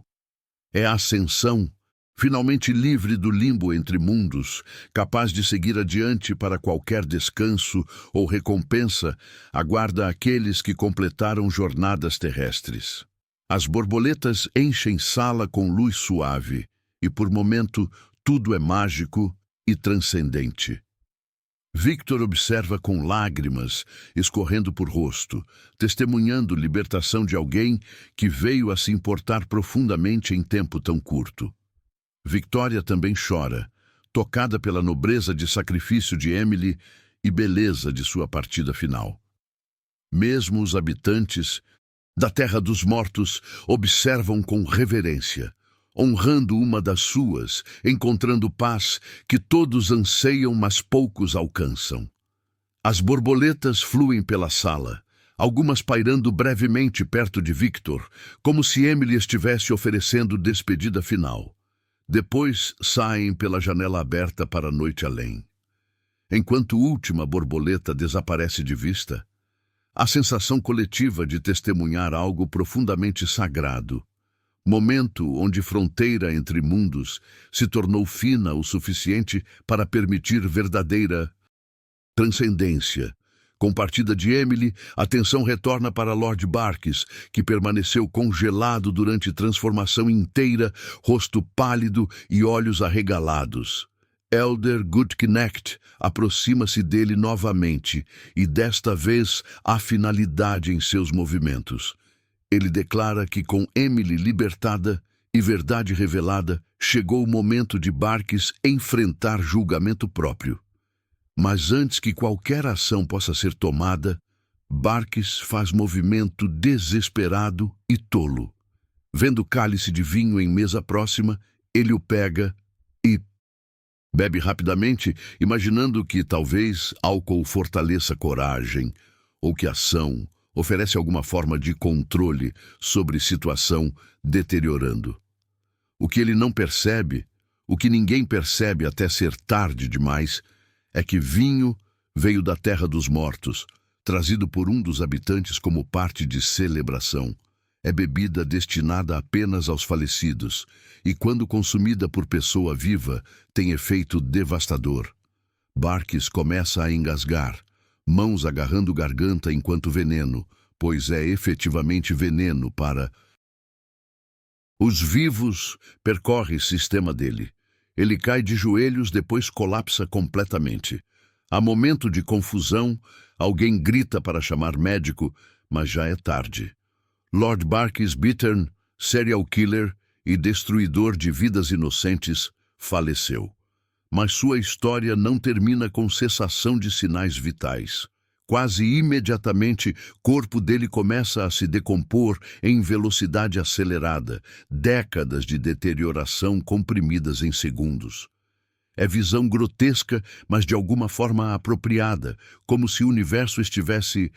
É a ascensão, finalmente livre do limbo entre mundos, capaz de seguir adiante para qualquer descanso ou recompensa, aguarda aqueles que completaram jornadas terrestres. As borboletas enchem sala com luz suave, e por momento tudo é mágico e transcendente. Victor observa com lágrimas escorrendo por rosto, testemunhando libertação de alguém que veio a se importar profundamente em tempo tão curto. Victoria também chora, tocada pela nobreza de sacrifício de Emily e beleza de sua partida final. Mesmo os habitantes da Terra dos Mortos observam com reverência, honrando uma das suas, encontrando paz que todos anseiam, mas poucos alcançam. As borboletas fluem pela sala, algumas pairando brevemente perto de Victor, como se Emily estivesse oferecendo despedida final. Depois saem pela janela aberta para a noite além. Enquanto a última borboleta desaparece de vista, a sensação coletiva de testemunhar algo profundamente sagrado, momento onde fronteira entre mundos se tornou fina o suficiente para permitir verdadeira transcendência. Com partida de Emily, a atenção retorna para Lord Barkis, que permaneceu congelado durante transformação inteira, rosto pálido e olhos arregalados. Elder Goodknecht aproxima-se dele novamente, e desta vez há finalidade em seus movimentos. Ele declara que com Emily libertada e verdade revelada, chegou o momento de Barkis enfrentar julgamento próprio. Mas antes que qualquer ação possa ser tomada, Barkis faz movimento desesperado e tolo. Vendo o cálice de vinho em mesa próxima, ele o pega e bebe rapidamente, imaginando que talvez álcool fortaleça coragem, ou que a ação oferece alguma forma de controle sobre situação deteriorando. O que ele não percebe, o que ninguém percebe até ser tarde demais, é que vinho veio da terra dos mortos, trazido por um dos habitantes como parte de celebração. É bebida destinada apenas aos falecidos e, quando consumida por pessoa viva, tem efeito devastador. Barques começa a engasgar, mãos agarrando garganta enquanto veneno, pois é efetivamente veneno para os vivos. Percorre sistema dele. Ele cai de joelhos, depois colapsa completamente. Há momento de confusão, alguém grita para chamar médico, mas já é tarde. Lord Barkis Bittern, serial killer e destruidor de vidas inocentes, faleceu. Mas sua história não termina com cessação de sinais vitais. Quase imediatamente, corpo dele começa a se decompor em velocidade acelerada, décadas de deterioração comprimidas em segundos. É visão grotesca, mas de alguma forma apropriada, como se o universo estivesse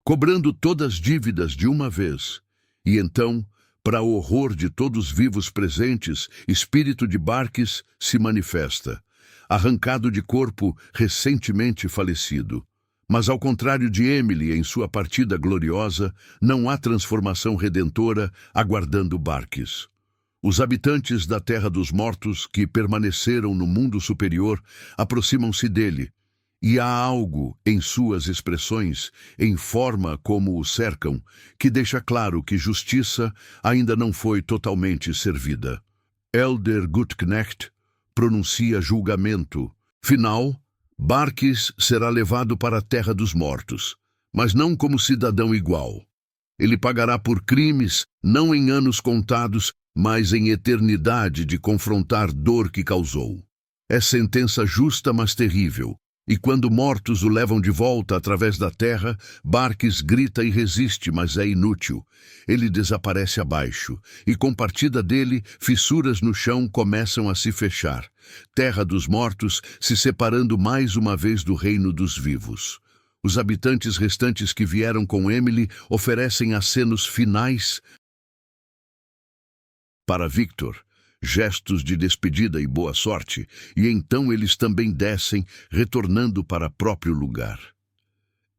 cobrando todas as dívidas de uma vez. E então, para horror de todos os vivos presentes, espírito de Barkis se manifesta, arrancado de corpo recentemente falecido. Mas ao contrário de Emily em sua partida gloriosa, não há transformação redentora aguardando Barkis. Os habitantes da Terra dos Mortos que permaneceram no mundo superior aproximam-se dele, e há algo em suas expressões, em forma como o cercam, que deixa claro que justiça ainda não foi totalmente servida. Elder Gutknecht pronuncia julgamento final. Barkis será levado para a Terra dos Mortos, mas não como cidadão igual. Ele pagará por crimes, não em anos contados, mas em eternidade de confrontar dor que causou. É sentença justa, mas terrível. E quando mortos o levam de volta através da terra, Barkis grita e resiste, mas é inútil. Ele desaparece abaixo, e com partida dele, fissuras no chão começam a se fechar. Terra dos mortos se separando mais uma vez do reino dos vivos. Os habitantes restantes que vieram com Emily oferecem acenos finais para Victor, gestos de despedida e boa sorte, e então eles também descem, retornando para próprio lugar.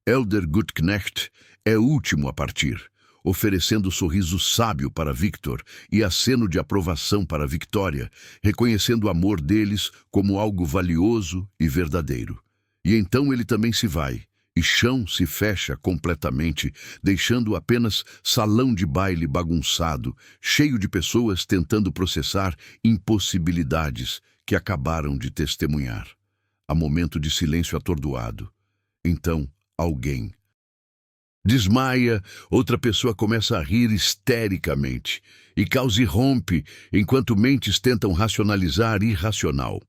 Elder Gutknecht é o último a partir, oferecendo sorriso sábio para Victor e aceno de aprovação para Victoria, reconhecendo o amor deles como algo valioso e verdadeiro. E então ele também se vai, e chão se fecha completamente, deixando apenas salão de baile bagunçado, cheio de pessoas tentando processar impossibilidades que acabaram de testemunhar. Há momento de silêncio atordoado. Então, alguém desmaia, outra pessoa começa a rir histericamente, e caos irrompe enquanto mentes tentam racionalizar irracional.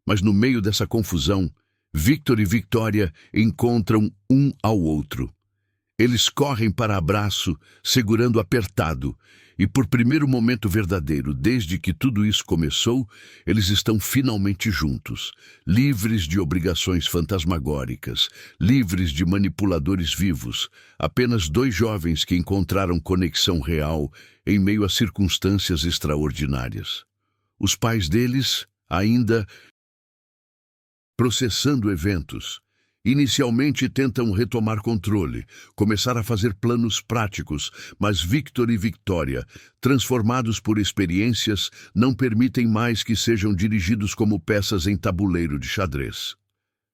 Mas no meio dessa confusão, Victor e Victoria encontram um ao outro. Eles correm para abraço, segurando apertado, e por primeiro momento verdadeiro, desde que tudo isso começou, eles estão finalmente juntos, livres de obrigações fantasmagóricas, livres de manipuladores vivos, apenas dois jovens que encontraram conexão real em meio a circunstâncias extraordinárias. Os pais deles ainda processando eventos. Inicialmente tentam retomar controle, começar a fazer planos práticos, mas Victor e Victoria, transformados por experiências, não permitem mais que sejam dirigidos como peças em tabuleiro de xadrez.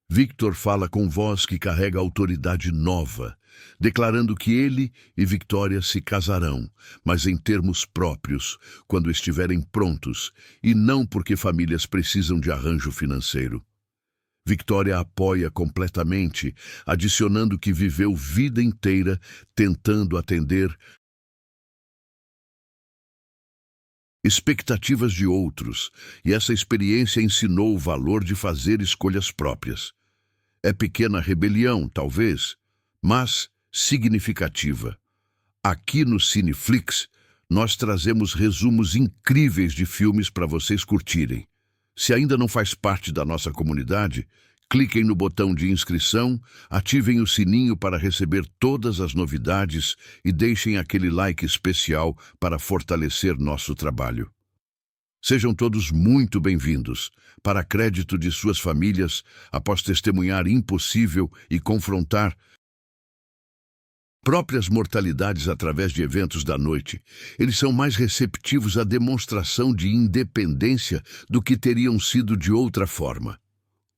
Victor fala com voz que carrega autoridade nova, declarando que ele e Victoria se casarão, mas em termos próprios, quando estiverem prontos, e não porque famílias precisam de arranjo financeiro. Victoria apoia completamente, adicionando que viveu vida inteira tentando atender expectativas de outros, e essa experiência ensinou o valor de fazer escolhas próprias. É pequena rebelião, talvez, mas significativa. Aqui no Cineflix, nós trazemos resumos incríveis de filmes para vocês curtirem. Se ainda não faz parte da nossa comunidade, cliquem no botão de inscrição, ativem o sininho para receber todas as novidades e deixem aquele like especial para fortalecer nosso trabalho. Sejam todos muito bem-vindos, para crédito de suas famílias, após testemunhar impossível e confrontar próprias mortalidades através de eventos da noite. Eles são mais receptivos à demonstração de independência do que teriam sido de outra forma.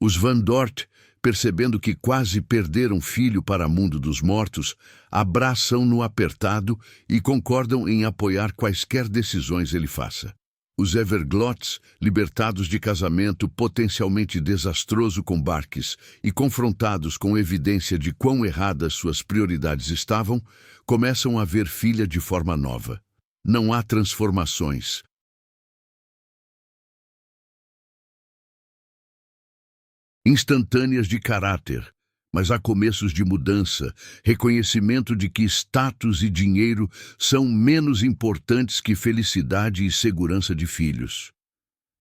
Os Van Dort, percebendo que quase perderam filho para o mundo dos mortos, abraçam-no apertado e concordam em apoiar quaisquer decisões ele faça. Os Everglots, libertados de casamento potencialmente desastroso com Barkis e confrontados com evidência de quão erradas suas prioridades estavam, começam a ver filha de forma nova. Não há transformações. Instantâneas de caráter, mas há começos de mudança, reconhecimento de que status e dinheiro são menos importantes que felicidade e segurança de filhos.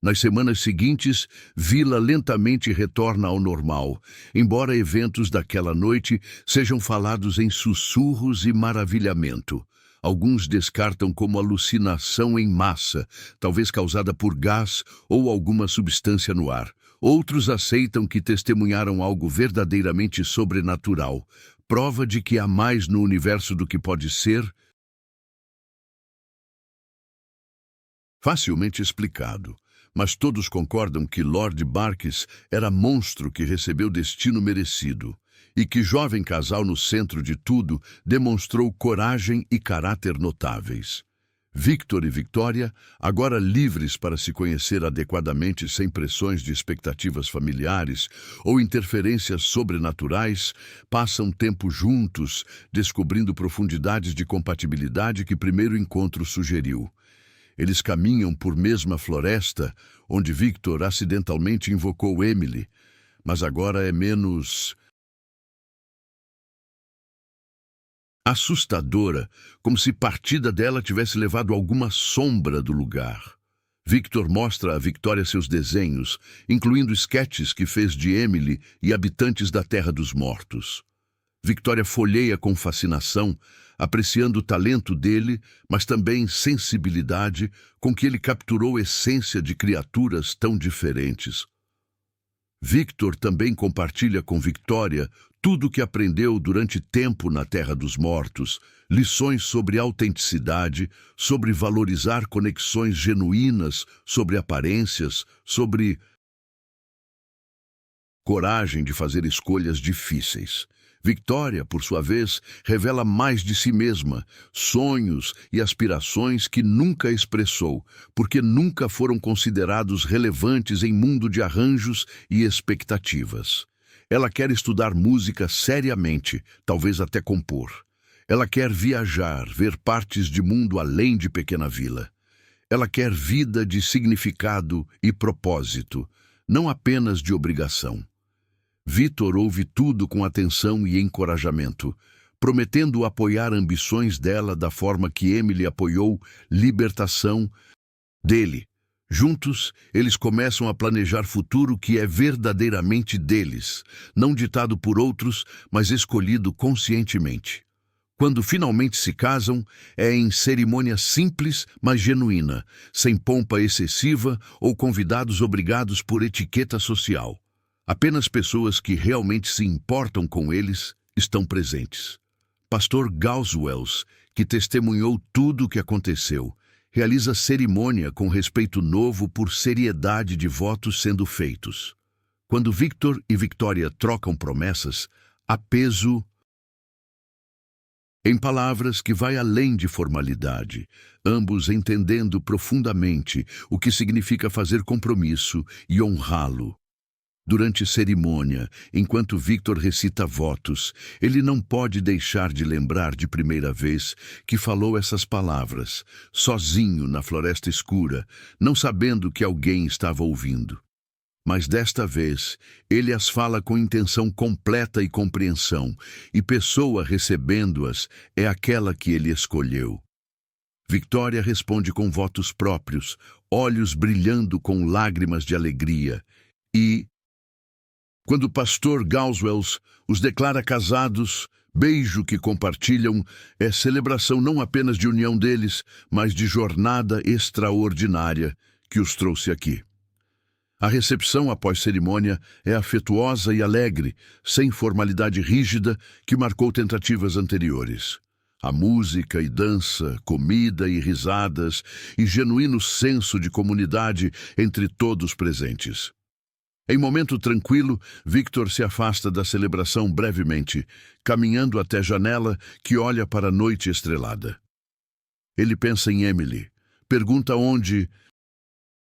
Nas semanas seguintes, Vila lentamente retorna ao normal, embora eventos daquela noite sejam falados em sussurros e maravilhamento. Alguns descartam como alucinação em massa, talvez causada por gás ou alguma substância no ar. Outros aceitam que testemunharam algo verdadeiramente sobrenatural, prova de que há mais no universo do que pode ser facilmente explicado. Mas todos concordam que Lord Barkis era monstro que recebeu destino merecido, e que jovem casal no centro de tudo demonstrou coragem e caráter notáveis. Victor e Victoria, agora livres para se conhecer adequadamente sem pressões de expectativas familiares ou interferências sobrenaturais, passam tempo juntos, descobrindo profundidades de compatibilidade que primeiro encontro sugeriu. Eles caminham por mesma floresta, onde Victor acidentalmente invocou Emily, mas agora é menos assustadora, como se partida dela tivesse levado alguma sombra do lugar. Victor mostra a Victoria seus desenhos, incluindo esquetes que fez de Emily e habitantes da Terra dos Mortos. Victoria folheia com fascinação, apreciando o talento dele, mas também sensibilidade com que ele capturou a essência de criaturas tão diferentes. Victor também compartilha com Victoria tudo o que aprendeu durante tempo na Terra dos Mortos, lições sobre autenticidade, sobre valorizar conexões genuínas, sobre aparências, sobre coragem de fazer escolhas difíceis. Victoria, por sua vez, revela mais de si mesma, sonhos e aspirações que nunca expressou, porque nunca foram considerados relevantes em mundo de arranjos e expectativas. Ela quer estudar música seriamente, talvez até compor. Ela quer viajar, ver partes de mundo além de Pequena Vila. Ela quer vida de significado e propósito, não apenas de obrigação. Victor ouve tudo com atenção e encorajamento, prometendo apoiar ambições dela da forma que Emily apoiou libertação dele. Juntos, eles começam a planejar futuro que é verdadeiramente deles, não ditado por outros, mas escolhido conscientemente. Quando finalmente se casam, é em cerimônia simples, mas genuína, sem pompa excessiva ou convidados obrigados por etiqueta social. Apenas pessoas que realmente se importam com eles estão presentes. Pastor Gauswells, que testemunhou tudo o que aconteceu, realiza cerimônia com respeito novo por seriedade de votos sendo feitos. Quando Victor e Victoria trocam promessas, há peso em palavras que vai além de formalidade, ambos entendendo profundamente o que significa fazer compromisso e honrá-lo. Durante cerimônia, enquanto Victor recita votos, ele não pode deixar de lembrar de primeira vez que falou essas palavras, sozinho na floresta escura, não sabendo que alguém estava ouvindo. Mas desta vez, ele as fala com intenção completa e compreensão, e pessoa recebendo-as é aquela que ele escolheu. Victoria responde com votos próprios, olhos brilhando com lágrimas de alegria, e quando o pastor Gauswells os declara casados, beijo que compartilham é celebração não apenas de união deles, mas de jornada extraordinária que os trouxe aqui. A recepção após cerimônia é afetuosa e alegre, sem formalidade rígida que marcou tentativas anteriores. Há música e dança, comida e risadas, e genuíno senso de comunidade entre todos presentes. Em momento tranquilo, Victor se afasta da celebração brevemente, caminhando até a janela que olha para a noite estrelada. Ele pensa em Emily, pergunta onde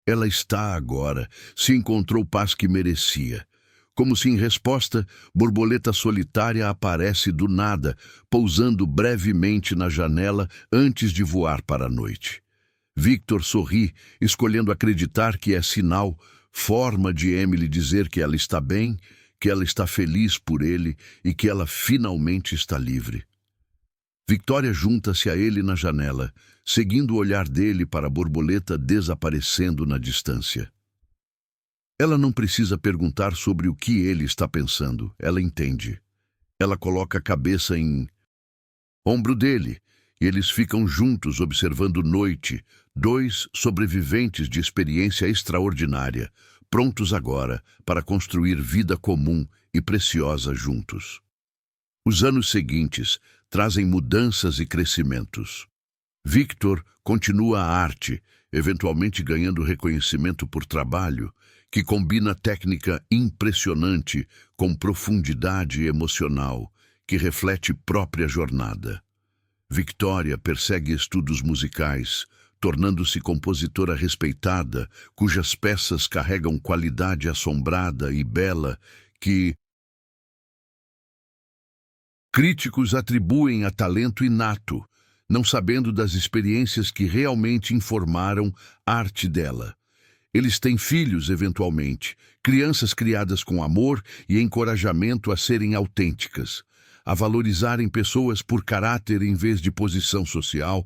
ela está agora, se encontrou paz que merecia. Como se em resposta, borboleta solitária aparece do nada, pousando brevemente na janela antes de voar para a noite. Victor sorri, escolhendo acreditar que é sinal, forma de Emily dizer que ela está bem, que ela está feliz por ele e que ela finalmente está livre. Victoria junta-se a ele na janela, seguindo o olhar dele para a borboleta desaparecendo na distância. Ela não precisa perguntar sobre o que ele está pensando, ela entende. Ela coloca a cabeça em ombro dele, e eles ficam juntos observando noite, dois sobreviventes de experiência extraordinária, prontos agora para construir vida comum e preciosa juntos. Os anos seguintes trazem mudanças e crescimentos. Victor continua a arte, eventualmente ganhando reconhecimento por trabalho, que combina técnica impressionante com profundidade emocional, que reflete própria jornada. Victoria persegue estudos musicais, tornando-se compositora respeitada, cujas peças carregam qualidade assombrada e bela que críticos atribuem a talento inato, não sabendo das experiências que realmente informaram a arte dela. Eles têm filhos, eventualmente, crianças criadas com amor e encorajamento a serem autênticas, a valorizarem pessoas por caráter em vez de posição social,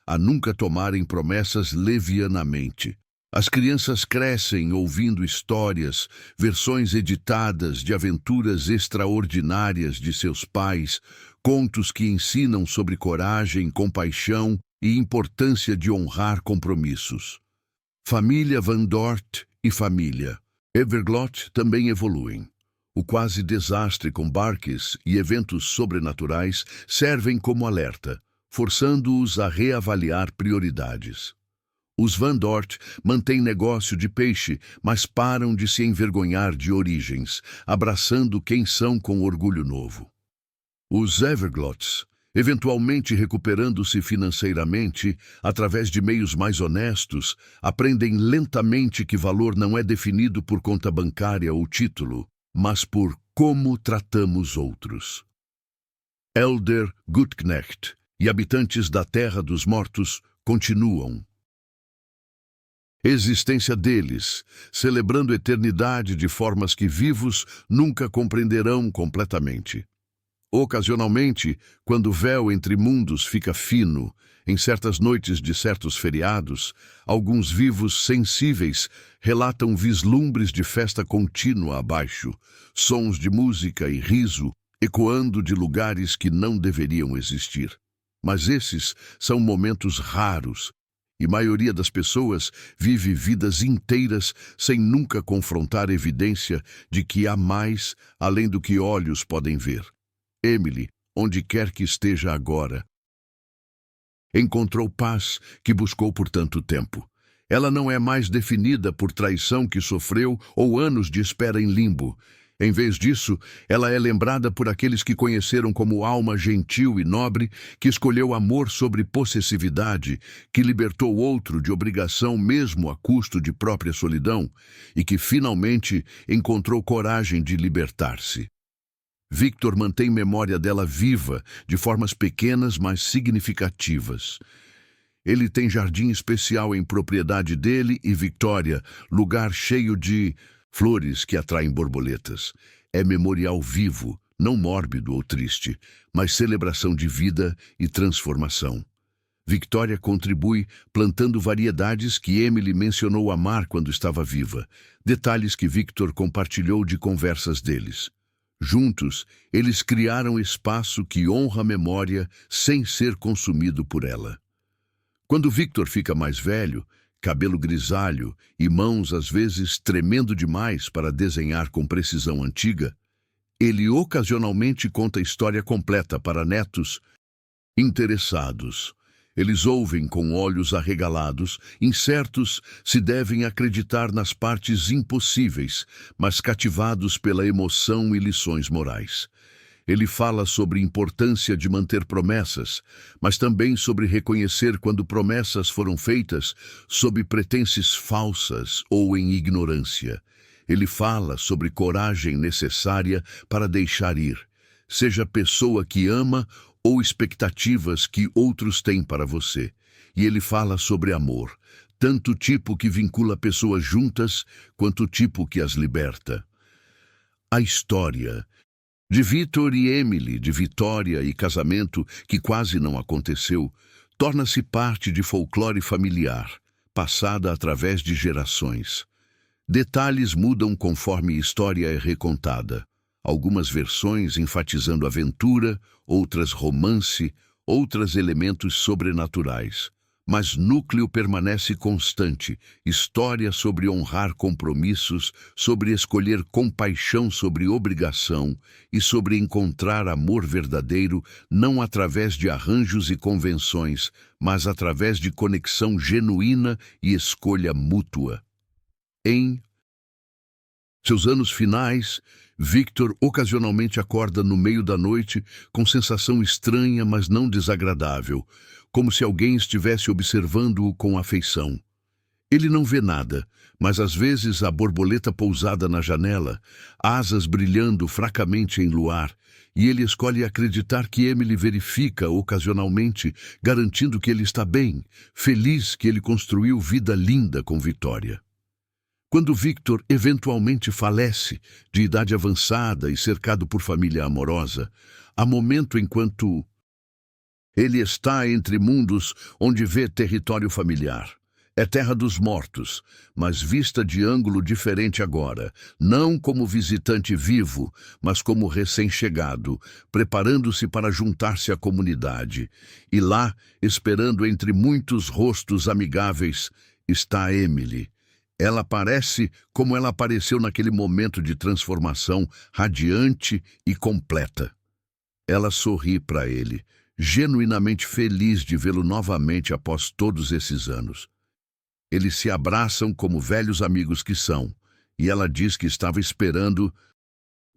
a nunca tomarem promessas levianamente. As crianças crescem ouvindo histórias, versões editadas de aventuras extraordinárias de seus pais, contos que ensinam sobre coragem, compaixão e importância de honrar compromissos. Família Van Dort e família Everglot também evoluem. O quase desastre com Barkis e eventos sobrenaturais servem como alerta, forçando-os a reavaliar prioridades. Os Van Dort mantêm negócio de peixe, mas param de se envergonhar de origens, abraçando quem são com orgulho novo. Os Everglots, eventualmente recuperando-se financeiramente, através de meios mais honestos, aprendem lentamente que valor não é definido por conta bancária ou título, mas por como tratamos outros. Elder Gutknecht e habitantes da Terra dos Mortos continuam. Existência deles, celebrando eternidade de formas que vivos nunca compreenderão completamente. Ocasionalmente, quando o véu entre mundos fica fino, em certas noites de certos feriados, alguns vivos sensíveis relatam vislumbres de festa contínua abaixo, sons de música e riso ecoando de lugares que não deveriam existir. Mas esses são momentos raros, e a maioria das pessoas vive vidas inteiras sem nunca confrontar evidência de que há mais além do que olhos podem ver. Emily, onde quer que esteja agora, encontrou paz que buscou por tanto tempo. Ela não é mais definida por traição que sofreu ou anos de espera em limbo. Em vez disso, ela é lembrada por aqueles que conheceram como alma gentil e nobre, que escolheu amor sobre possessividade, que libertou outro de obrigação mesmo a custo de própria solidão, e que finalmente encontrou coragem de libertar-se. Victor mantém memória dela viva, de formas pequenas, mas significativas. Ele tem jardim especial em propriedade dele e Victoria, lugar cheio de flores que atraem borboletas. É memorial vivo, não mórbido ou triste, mas celebração de vida e transformação. Victoria contribui plantando variedades que Emily mencionou amar quando estava viva, detalhes que Victor compartilhou de conversas deles. Juntos, eles criaram espaço que honra a memória sem ser consumido por ela. Quando Victor fica mais velho, cabelo grisalho e mãos às vezes tremendo demais para desenhar com precisão antiga, ele ocasionalmente conta a história completa para netos interessados. Eles ouvem com olhos arregalados, incertos se devem acreditar nas partes impossíveis, mas cativados pela emoção e lições morais. Ele fala sobre a importância de manter promessas, mas também sobre reconhecer quando promessas foram feitas sob pretensas falsas ou em ignorância. Ele fala sobre coragem necessária para deixar ir, seja a pessoa que ama ou expectativas que outros têm para você. E ele fala sobre amor, tanto o tipo que vincula pessoas juntas, quanto o tipo que as liberta. A história de Victor e Emily, de vitória e casamento que quase não aconteceu, torna-se parte de folclore familiar, passada através de gerações. Detalhes mudam conforme a história é recontada. Algumas versões enfatizando aventura, outras romance, outras elementos sobrenaturais. Mas núcleo permanece constante, história sobre honrar compromissos, sobre escolher compaixão sobre obrigação e sobre encontrar amor verdadeiro não através de arranjos e convenções, mas através de conexão genuína e escolha mútua. Em seus anos finais, Victor ocasionalmente acorda no meio da noite com sensação estranha, mas não desagradável, como se alguém estivesse observando-o com afeição. Ele não vê nada, mas às vezes a borboleta pousada na janela, asas brilhando fracamente em luar, e ele escolhe acreditar que Emily verifica ocasionalmente, garantindo que ele está bem, feliz que ele construiu vida linda com Vitória. Quando Victor eventualmente falece, de idade avançada e cercado por família amorosa, há momento enquanto ele está entre mundos onde vê território familiar. É terra dos mortos, mas vista de ângulo diferente agora, não como visitante vivo, mas como recém-chegado, preparando-se para juntar-se à comunidade. E lá, esperando entre muitos rostos amigáveis, está Emily. Ela aparece como ela apareceu naquele momento de transformação radiante e completa. Ela sorri para ele, genuinamente feliz de vê-lo novamente após todos esses anos. Eles se abraçam como velhos amigos que são, e ela diz que estava esperando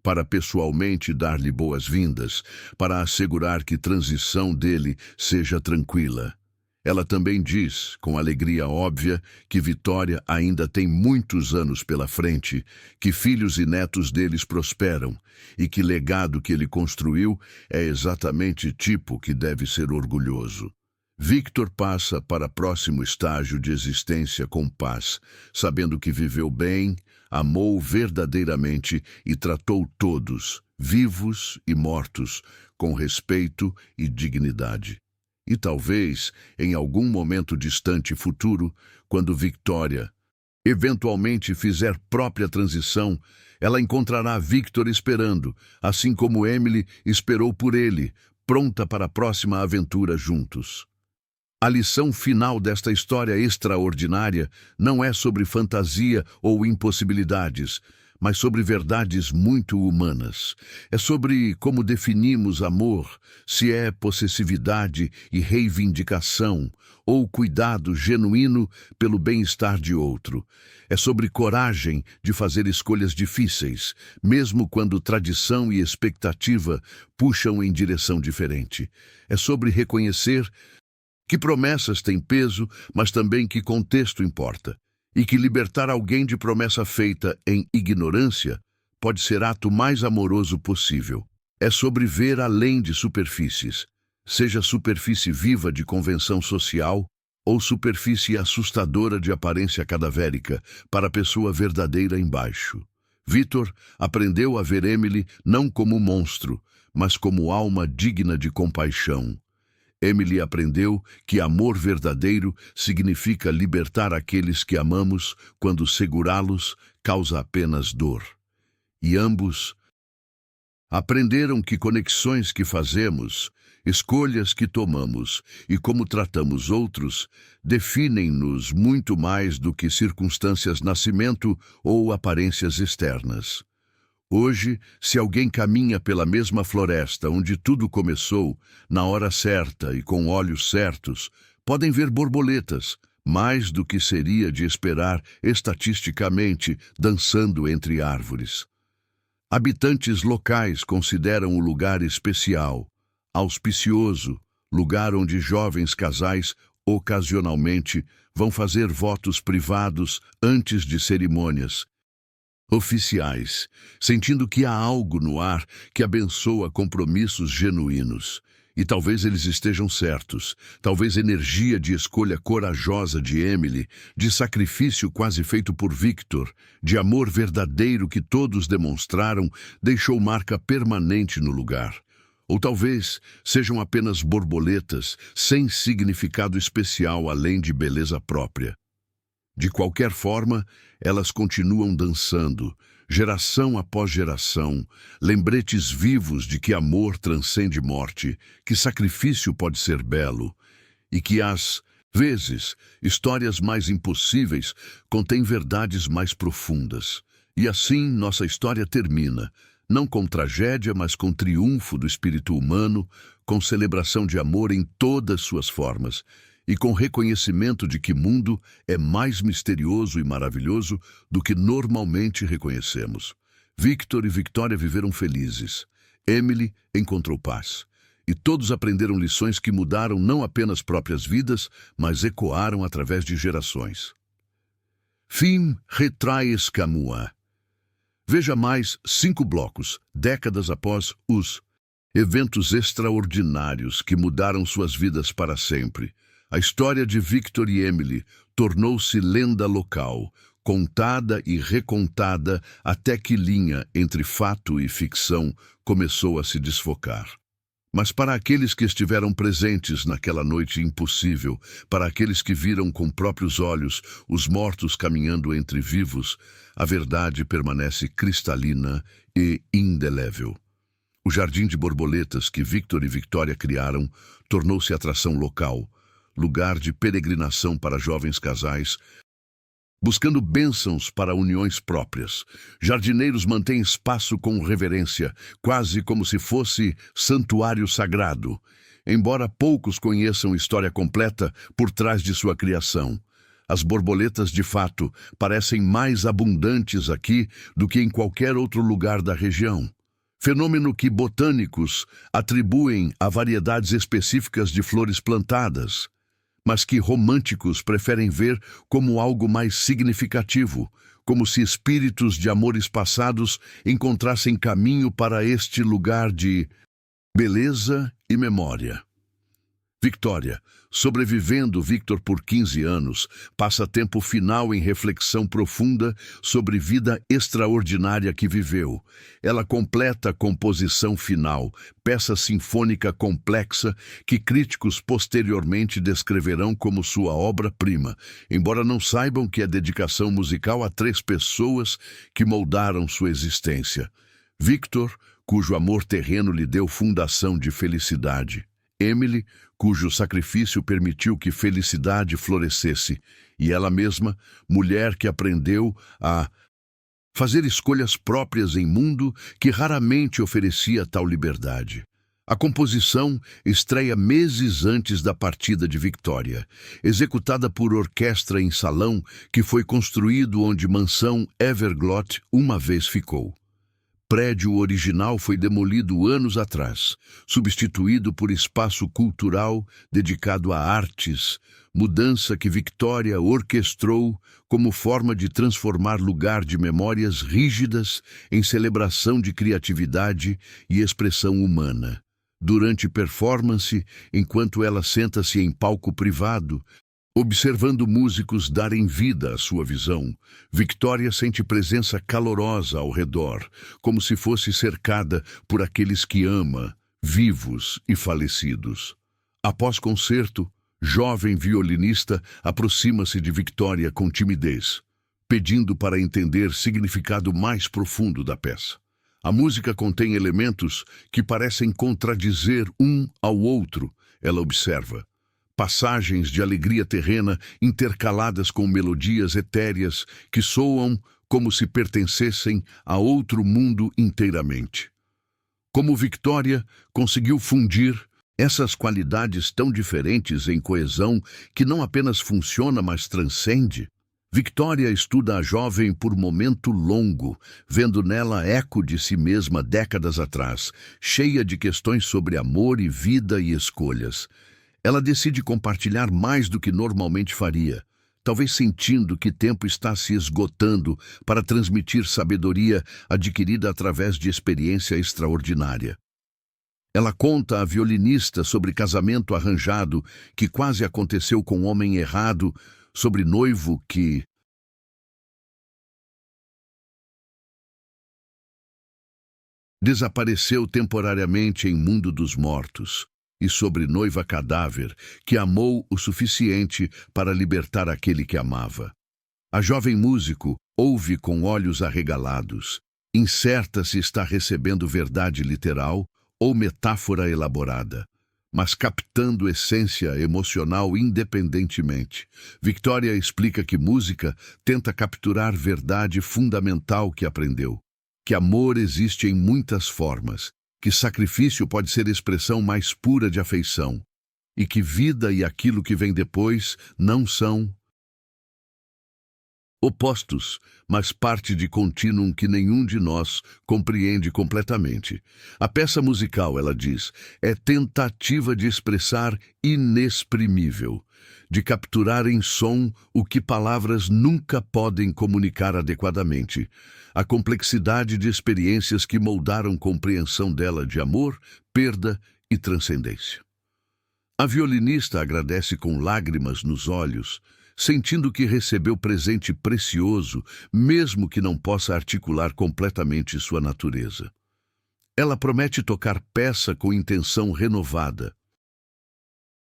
para pessoalmente dar-lhe boas-vindas, para assegurar que a transição dele seja tranquila. Ela também diz, com alegria óbvia, que Vitória ainda tem muitos anos pela frente, que filhos e netos deles prosperam e que legado que ele construiu é exatamente tipo que deve ser orgulhoso. Victor passa para próximo estágio de existência com paz, sabendo que viveu bem, amou verdadeiramente e tratou todos, vivos e mortos, com respeito e dignidade. E talvez, em algum momento distante futuro, quando Vitória eventualmente fizer própria transição, ela encontrará Victor esperando, assim como Emily esperou por ele, pronta para a próxima aventura juntos. A lição final desta história extraordinária não é sobre fantasia ou impossibilidades, mas sobre verdades muito humanas. É sobre como definimos amor, se é possessividade e reivindicação, ou cuidado genuíno pelo bem-estar de outro. É sobre coragem de fazer escolhas difíceis, mesmo quando tradição e expectativa puxam em direção diferente. É sobre reconhecer que promessas têm peso, mas também que contexto importa. E que libertar alguém de promessa feita em ignorância pode ser ato mais amoroso possível. É sobre ver além de superfícies, seja superfície viva de convenção social ou superfície assustadora de aparência cadavérica para a pessoa verdadeira embaixo. Victor aprendeu a ver Emily não como monstro, mas como alma digna de compaixão. Emily aprendeu que amor verdadeiro significa libertar aqueles que amamos quando segurá-los causa apenas dor. E ambos aprenderam que conexões que fazemos, escolhas que tomamos e como tratamos outros definem-nos muito mais do que circunstâncias de nascimento ou aparências externas. Hoje, se alguém caminha pela mesma floresta onde tudo começou, na hora certa e com olhos certos, podem ver borboletas, mais do que seria de esperar estatisticamente, dançando entre árvores. Habitantes locais consideram o lugar especial, auspicioso, lugar onde jovens casais, ocasionalmente, vão fazer votos privados antes de cerimônias oficiais, sentindo que há algo no ar que abençoa compromissos genuínos. E talvez eles estejam certos, talvez a energia de escolha corajosa de Emily, de sacrifício quase feito por Victor, de amor verdadeiro que todos demonstraram, deixou marca permanente no lugar. Ou talvez sejam apenas borboletas, sem significado especial além de beleza própria. De qualquer forma, elas continuam dançando, geração após geração, lembretes vivos de que amor transcende morte, que sacrifício pode ser belo, e que às vezes histórias mais impossíveis contêm verdades mais profundas. E assim nossa história termina, não com tragédia, mas com triunfo do espírito humano, com celebração de amor em todas suas formas, e com reconhecimento de que o mundo é mais misterioso e maravilhoso do que normalmente reconhecemos. Victor e Victoria viveram felizes. Emily encontrou paz. E todos aprenderam lições que mudaram não apenas próprias vidas, mas ecoaram através de gerações. Film Retraes Camua. Veja mais 5 blocos, décadas após os eventos extraordinários que mudaram suas vidas para sempre. A história de Victor e Emily tornou-se lenda local, contada e recontada até que linha entre fato e ficção começou a se desfocar. Mas para aqueles que estiveram presentes naquela noite impossível, para aqueles que viram com próprios olhos os mortos caminhando entre vivos, a verdade permanece cristalina e indelével. O jardim de borboletas que Victor e Victoria criaram tornou-se atração local, lugar de peregrinação para jovens casais, buscando bênçãos para uniões próprias. Jardineiros mantêm espaço com reverência, quase como se fosse santuário sagrado, embora poucos conheçam a história completa por trás de sua criação. As borboletas, de fato, parecem mais abundantes aqui do que em qualquer outro lugar da região. Fenômeno que botânicos atribuem a variedades específicas de flores plantadas, mas que românticos preferem ver como algo mais significativo, como se espíritos de amores passados encontrassem caminho para este lugar de beleza e memória. Victoria, sobrevivendo Victor por 15 anos, passa tempo final em reflexão profunda sobre vida extraordinária que viveu. Ela completa a composição final, peça sinfônica complexa que críticos posteriormente descreverão como sua obra-prima, embora não saibam que é dedicação musical a 3 pessoas que moldaram sua existência. Victor, cujo amor terreno lhe deu fundação de felicidade. Emily, cujo sacrifício permitiu que felicidade florescesse, e ela mesma, mulher que aprendeu a fazer escolhas próprias em mundo que raramente oferecia tal liberdade. A composição estreia meses antes da partida de Victoria, executada por orquestra em salão que foi construído onde mansão Everglot uma vez ficou. Prédio original foi demolido anos atrás, substituído por espaço cultural dedicado a artes, mudança que Victoria orquestrou como forma de transformar lugar de memórias rígidas em celebração de criatividade e expressão humana. Durante performance, enquanto ela senta-se em palco privado, observando músicos darem vida à sua visão, Victoria sente presença calorosa ao redor, como se fosse cercada por aqueles que ama, vivos e falecidos. Após concerto, jovem violinista aproxima-se de Victoria com timidez, pedindo para entender o significado mais profundo da peça. A música contém elementos que parecem contradizer um ao outro, ela observa. Passagens de alegria terrena intercaladas com melodias etéreas que soam como se pertencessem a outro mundo inteiramente. Como Victoria conseguiu fundir essas qualidades tão diferentes em coesão que não apenas funciona, mas transcende? Victoria estuda a jovem por momento longo, vendo nela eco de si mesma décadas atrás, cheia de questões sobre amor e vida e escolhas. Ela decide compartilhar mais do que normalmente faria, talvez sentindo que tempo está se esgotando para transmitir sabedoria adquirida através de experiência extraordinária. Ela conta à violinista sobre casamento arranjado que quase aconteceu com um homem errado, sobre noivo que desapareceu temporariamente em mundo dos mortos, e sobre noiva cadáver que amou o suficiente para libertar aquele que amava. A jovem músico ouve com olhos arregalados, incerta se está recebendo verdade literal ou metáfora elaborada, mas captando essência emocional independentemente. Victoria explica que música tenta capturar verdade fundamental que aprendeu, que amor existe em muitas formas, que sacrifício pode ser expressão mais pura de afeição, e que vida e aquilo que vem depois não são opostos, mas parte de contínuo que nenhum de nós compreende completamente. A peça musical, ela diz, é tentativa de expressar inexprimível, de capturar em som o que palavras nunca podem comunicar adequadamente, a complexidade de experiências que moldaram compreensão dela de amor, perda e transcendência. A violinista agradece com lágrimas nos olhos, sentindo que recebeu presente precioso, mesmo que não possa articular completamente sua natureza. Ela promete tocar peça com intenção renovada,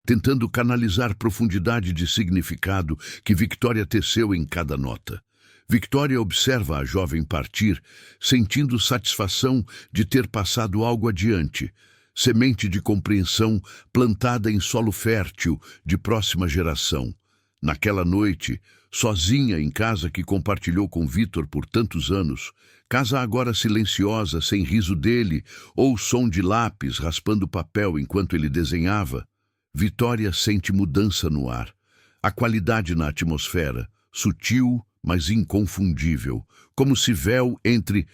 tentando canalizar profundidade de significado que Victoria teceu em cada nota. Victoria observa a jovem partir, sentindo satisfação de ter passado algo adiante, semente de compreensão plantada em solo fértil de próxima geração. Naquela noite, sozinha em casa que compartilhou com Vitor por tantos anos, casa agora silenciosa, sem riso dele ou som de lápis raspando papel enquanto ele desenhava, Victoria sente mudança no ar, a qualidade na atmosfera, sutil, mas inconfundível, como se véu entre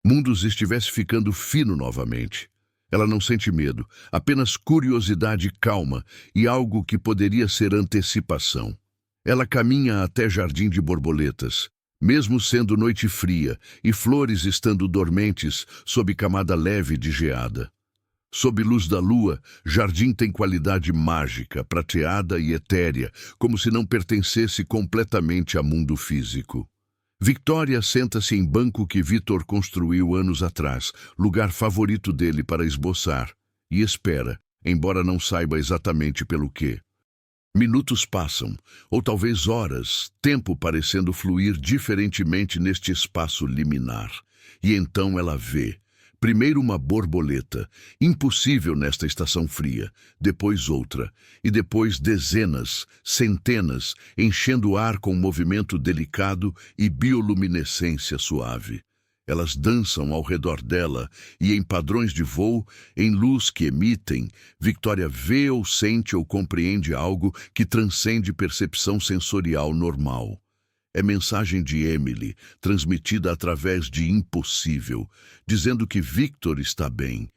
mundos estivesse ficando fino novamente. Ela não sente medo, apenas curiosidade calma e algo que poderia ser antecipação. Ela caminha até jardim de borboletas, mesmo sendo noite fria e flores estando dormentes sob camada leve de geada. Sob luz da lua, jardim tem qualidade mágica, prateada e etérea, como se não pertencesse completamente ao mundo físico. Victoria senta-se em banco que Vitor construiu anos atrás, lugar favorito dele para esboçar, e espera, embora não saiba exatamente pelo quê. Minutos passam, ou talvez horas, tempo parecendo fluir diferentemente neste espaço liminar. E então ela vê. Primeiro uma borboleta, impossível nesta estação fria, depois outra, e depois dezenas, centenas, enchendo o ar com um movimento delicado e bioluminescência suave. Elas dançam ao redor dela e em padrões de voo, em luz que emitem, Victoria vê ou sente ou compreende algo que transcende percepção sensorial normal. É mensagem de Emily, transmitida através de impossível, dizendo que Victor está bem,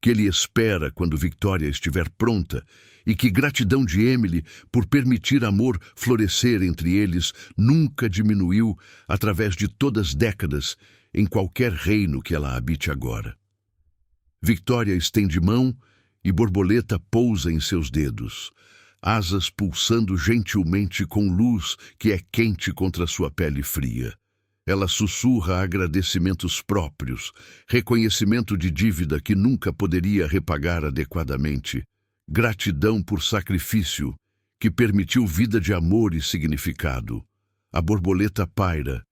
que ele espera quando Victoria estiver pronta e que gratidão de Emily por permitir amor florescer entre eles nunca diminuiu através de todas as décadas em qualquer reino que ela habite agora. Victoria estende mão e borboleta pousa em seus dedos, asas pulsando gentilmente com luz que é quente contra sua pele fria. Ela sussurra agradecimentos próprios, reconhecimento de dívida que nunca poderia repagar adequadamente, gratidão por sacrifício que permitiu vida de amor e significado. A borboleta paira,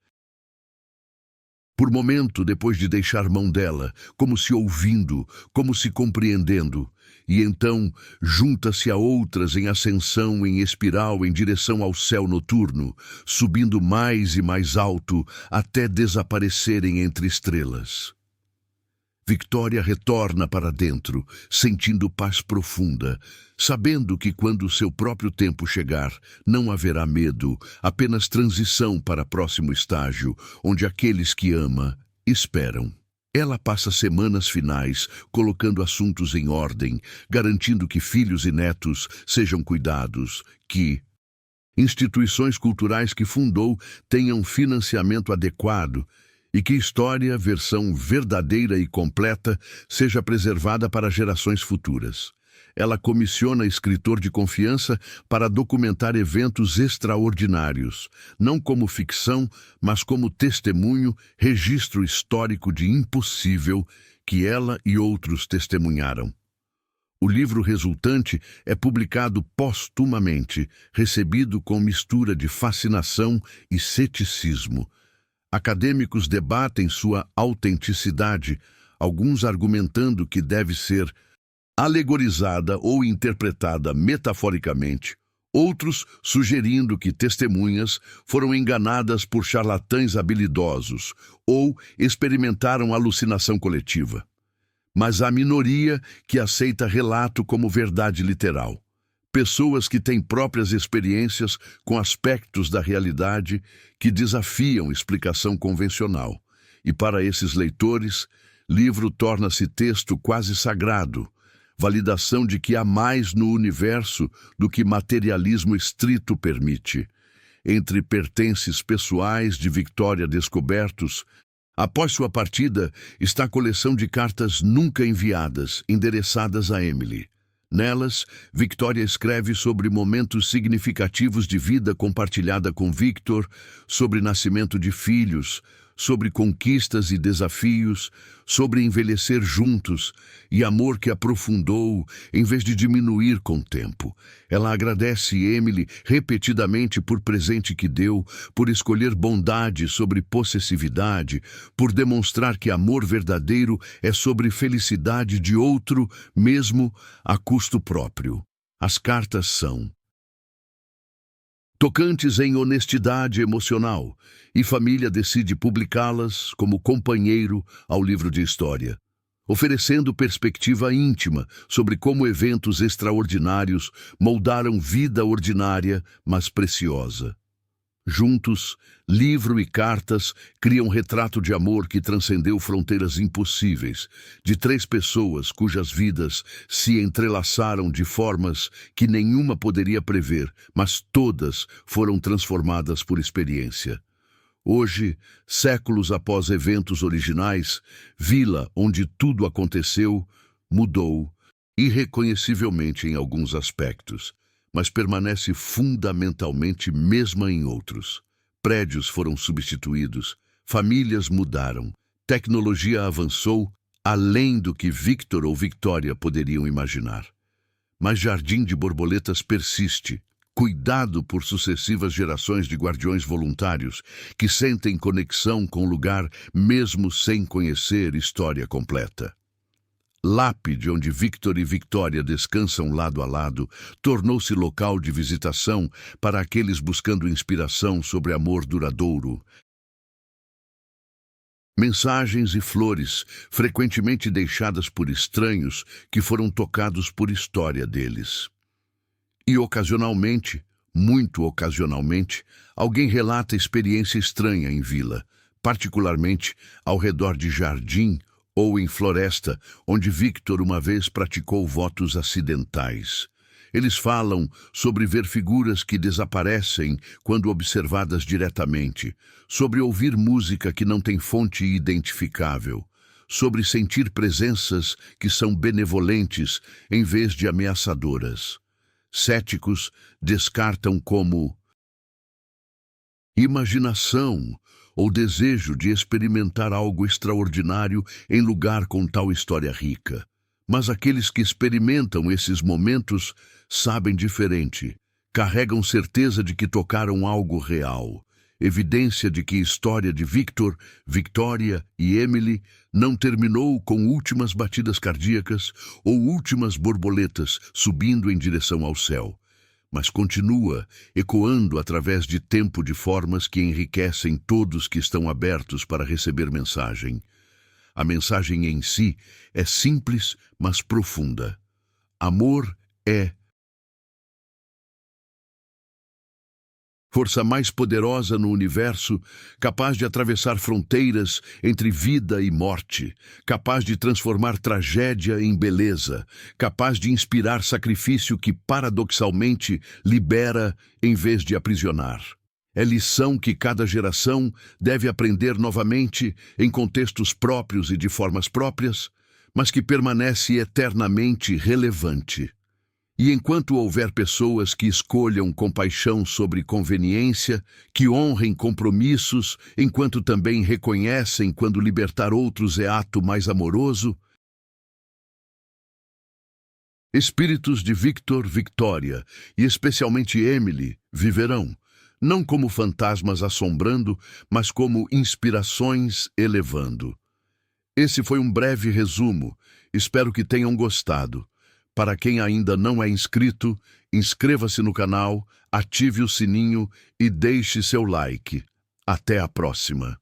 Por momento, depois de deixar mão dela, como se ouvindo, como se compreendendo, e então junta-se a outras em ascensão, em espiral, em direção ao céu noturno, subindo mais e mais alto até desaparecerem entre estrelas. Victoria retorna para dentro, sentindo paz profunda, sabendo que quando seu próprio tempo chegar, não haverá medo, apenas transição para próximo estágio, onde aqueles que ama esperam. Ela passa semanas finais colocando assuntos em ordem, garantindo que filhos e netos sejam cuidados, que instituições culturais que fundou tenham financiamento adequado e que história, versão verdadeira e completa, seja preservada para gerações futuras. Ela comissiona escritor de confiança para documentar eventos extraordinários, não como ficção, mas como testemunho, registro histórico de impossível que ela e outros testemunharam. O livro resultante é publicado póstumamente, recebido com mistura de fascinação e ceticismo. Acadêmicos debatem sua autenticidade, alguns argumentando que deve ser alegorizada ou interpretada metaforicamente, outros sugerindo que testemunhas foram enganadas por charlatães habilidosos ou experimentaram alucinação coletiva. Mas há minoria que aceita relato como verdade literal. Pessoas que têm próprias experiências com aspectos da realidade que desafiam explicação convencional. E para esses leitores, livro torna-se texto quase sagrado, validação de que há mais no universo do que materialismo estrito permite. Entre pertences pessoais de Victoria descobertos, após sua partida está a coleção de cartas nunca enviadas, endereçadas a Emily. Nelas, Victoria escreve sobre momentos significativos de vida compartilhada com Victor, sobre nascimento de filhos, sobre conquistas e desafios, sobre envelhecer juntos e amor que aprofundou em vez de diminuir com o tempo. Ela agradece Emily repetidamente por presente que deu, por escolher bondade sobre possessividade, por demonstrar que amor verdadeiro é sobre felicidade de outro, mesmo a custo próprio. As cartas são tocantes em honestidade emocional, e família decide publicá-las como companheiro ao livro de história, oferecendo perspectiva íntima sobre como eventos extraordinários moldaram vida ordinária, mas preciosa. Juntos, livro e cartas criam um retrato de amor que transcendeu fronteiras impossíveis, de três pessoas cujas vidas se entrelaçaram de formas que nenhuma poderia prever, mas todas foram transformadas por experiência. Hoje, séculos após eventos originais, Vila, onde tudo aconteceu, mudou irreconhecivelmente em alguns aspectos, mas permanece fundamentalmente mesma em outros. Prédios foram substituídos, famílias mudaram, tecnologia avançou além do que Victor ou Victoria poderiam imaginar. Mas Jardim de Borboletas persiste, cuidado por sucessivas gerações de guardiões voluntários que sentem conexão com o lugar mesmo sem conhecer história completa. Lápide, onde Victor e Victoria descansam lado a lado, tornou-se local de visitação para aqueles buscando inspiração sobre amor duradouro. Mensagens e flores, frequentemente deixadas por estranhos que foram tocados por história deles. E ocasionalmente, muito ocasionalmente, alguém relata experiência estranha em vila, particularmente ao redor de jardim ou em floresta, onde Victor uma vez praticou votos acidentais. Eles falam sobre ver figuras que desaparecem quando observadas diretamente, sobre ouvir música que não tem fonte identificável, sobre sentir presenças que são benevolentes em vez de ameaçadoras. Céticos descartam como imaginação ou desejo de experimentar algo extraordinário em lugar com tal história rica. Mas aqueles que experimentam esses momentos sabem diferente, carregam certeza de que tocaram algo real. evidência de que a história de Victor, Victoria e Emily não terminou com últimas batidas cardíacas ou últimas borboletas subindo em direção ao céu, mas continua ecoando através de tempo de formas que enriquecem todos que estão abertos para receber mensagem. A mensagem em si é simples, mas profunda. Amor é força mais poderosa no universo, capaz de atravessar fronteiras entre vida e morte, capaz de transformar tragédia em beleza, capaz de inspirar sacrifício que, paradoxalmente, libera em vez de aprisionar. É lição que cada geração deve aprender novamente em contextos próprios e de formas próprias, mas que permanece eternamente relevante. E enquanto houver pessoas que escolham compaixão sobre conveniência, que honrem compromissos, enquanto também reconhecem quando libertar outros é ato mais amoroso, espíritos de Victor, Victoria e especialmente Emily viverão, não como fantasmas assombrando, mas como inspirações elevando. Esse foi um breve resumo, espero que tenham gostado. Para quem ainda não é inscrito, inscreva-se no canal, ative o sininho e deixe seu like. Até a próxima!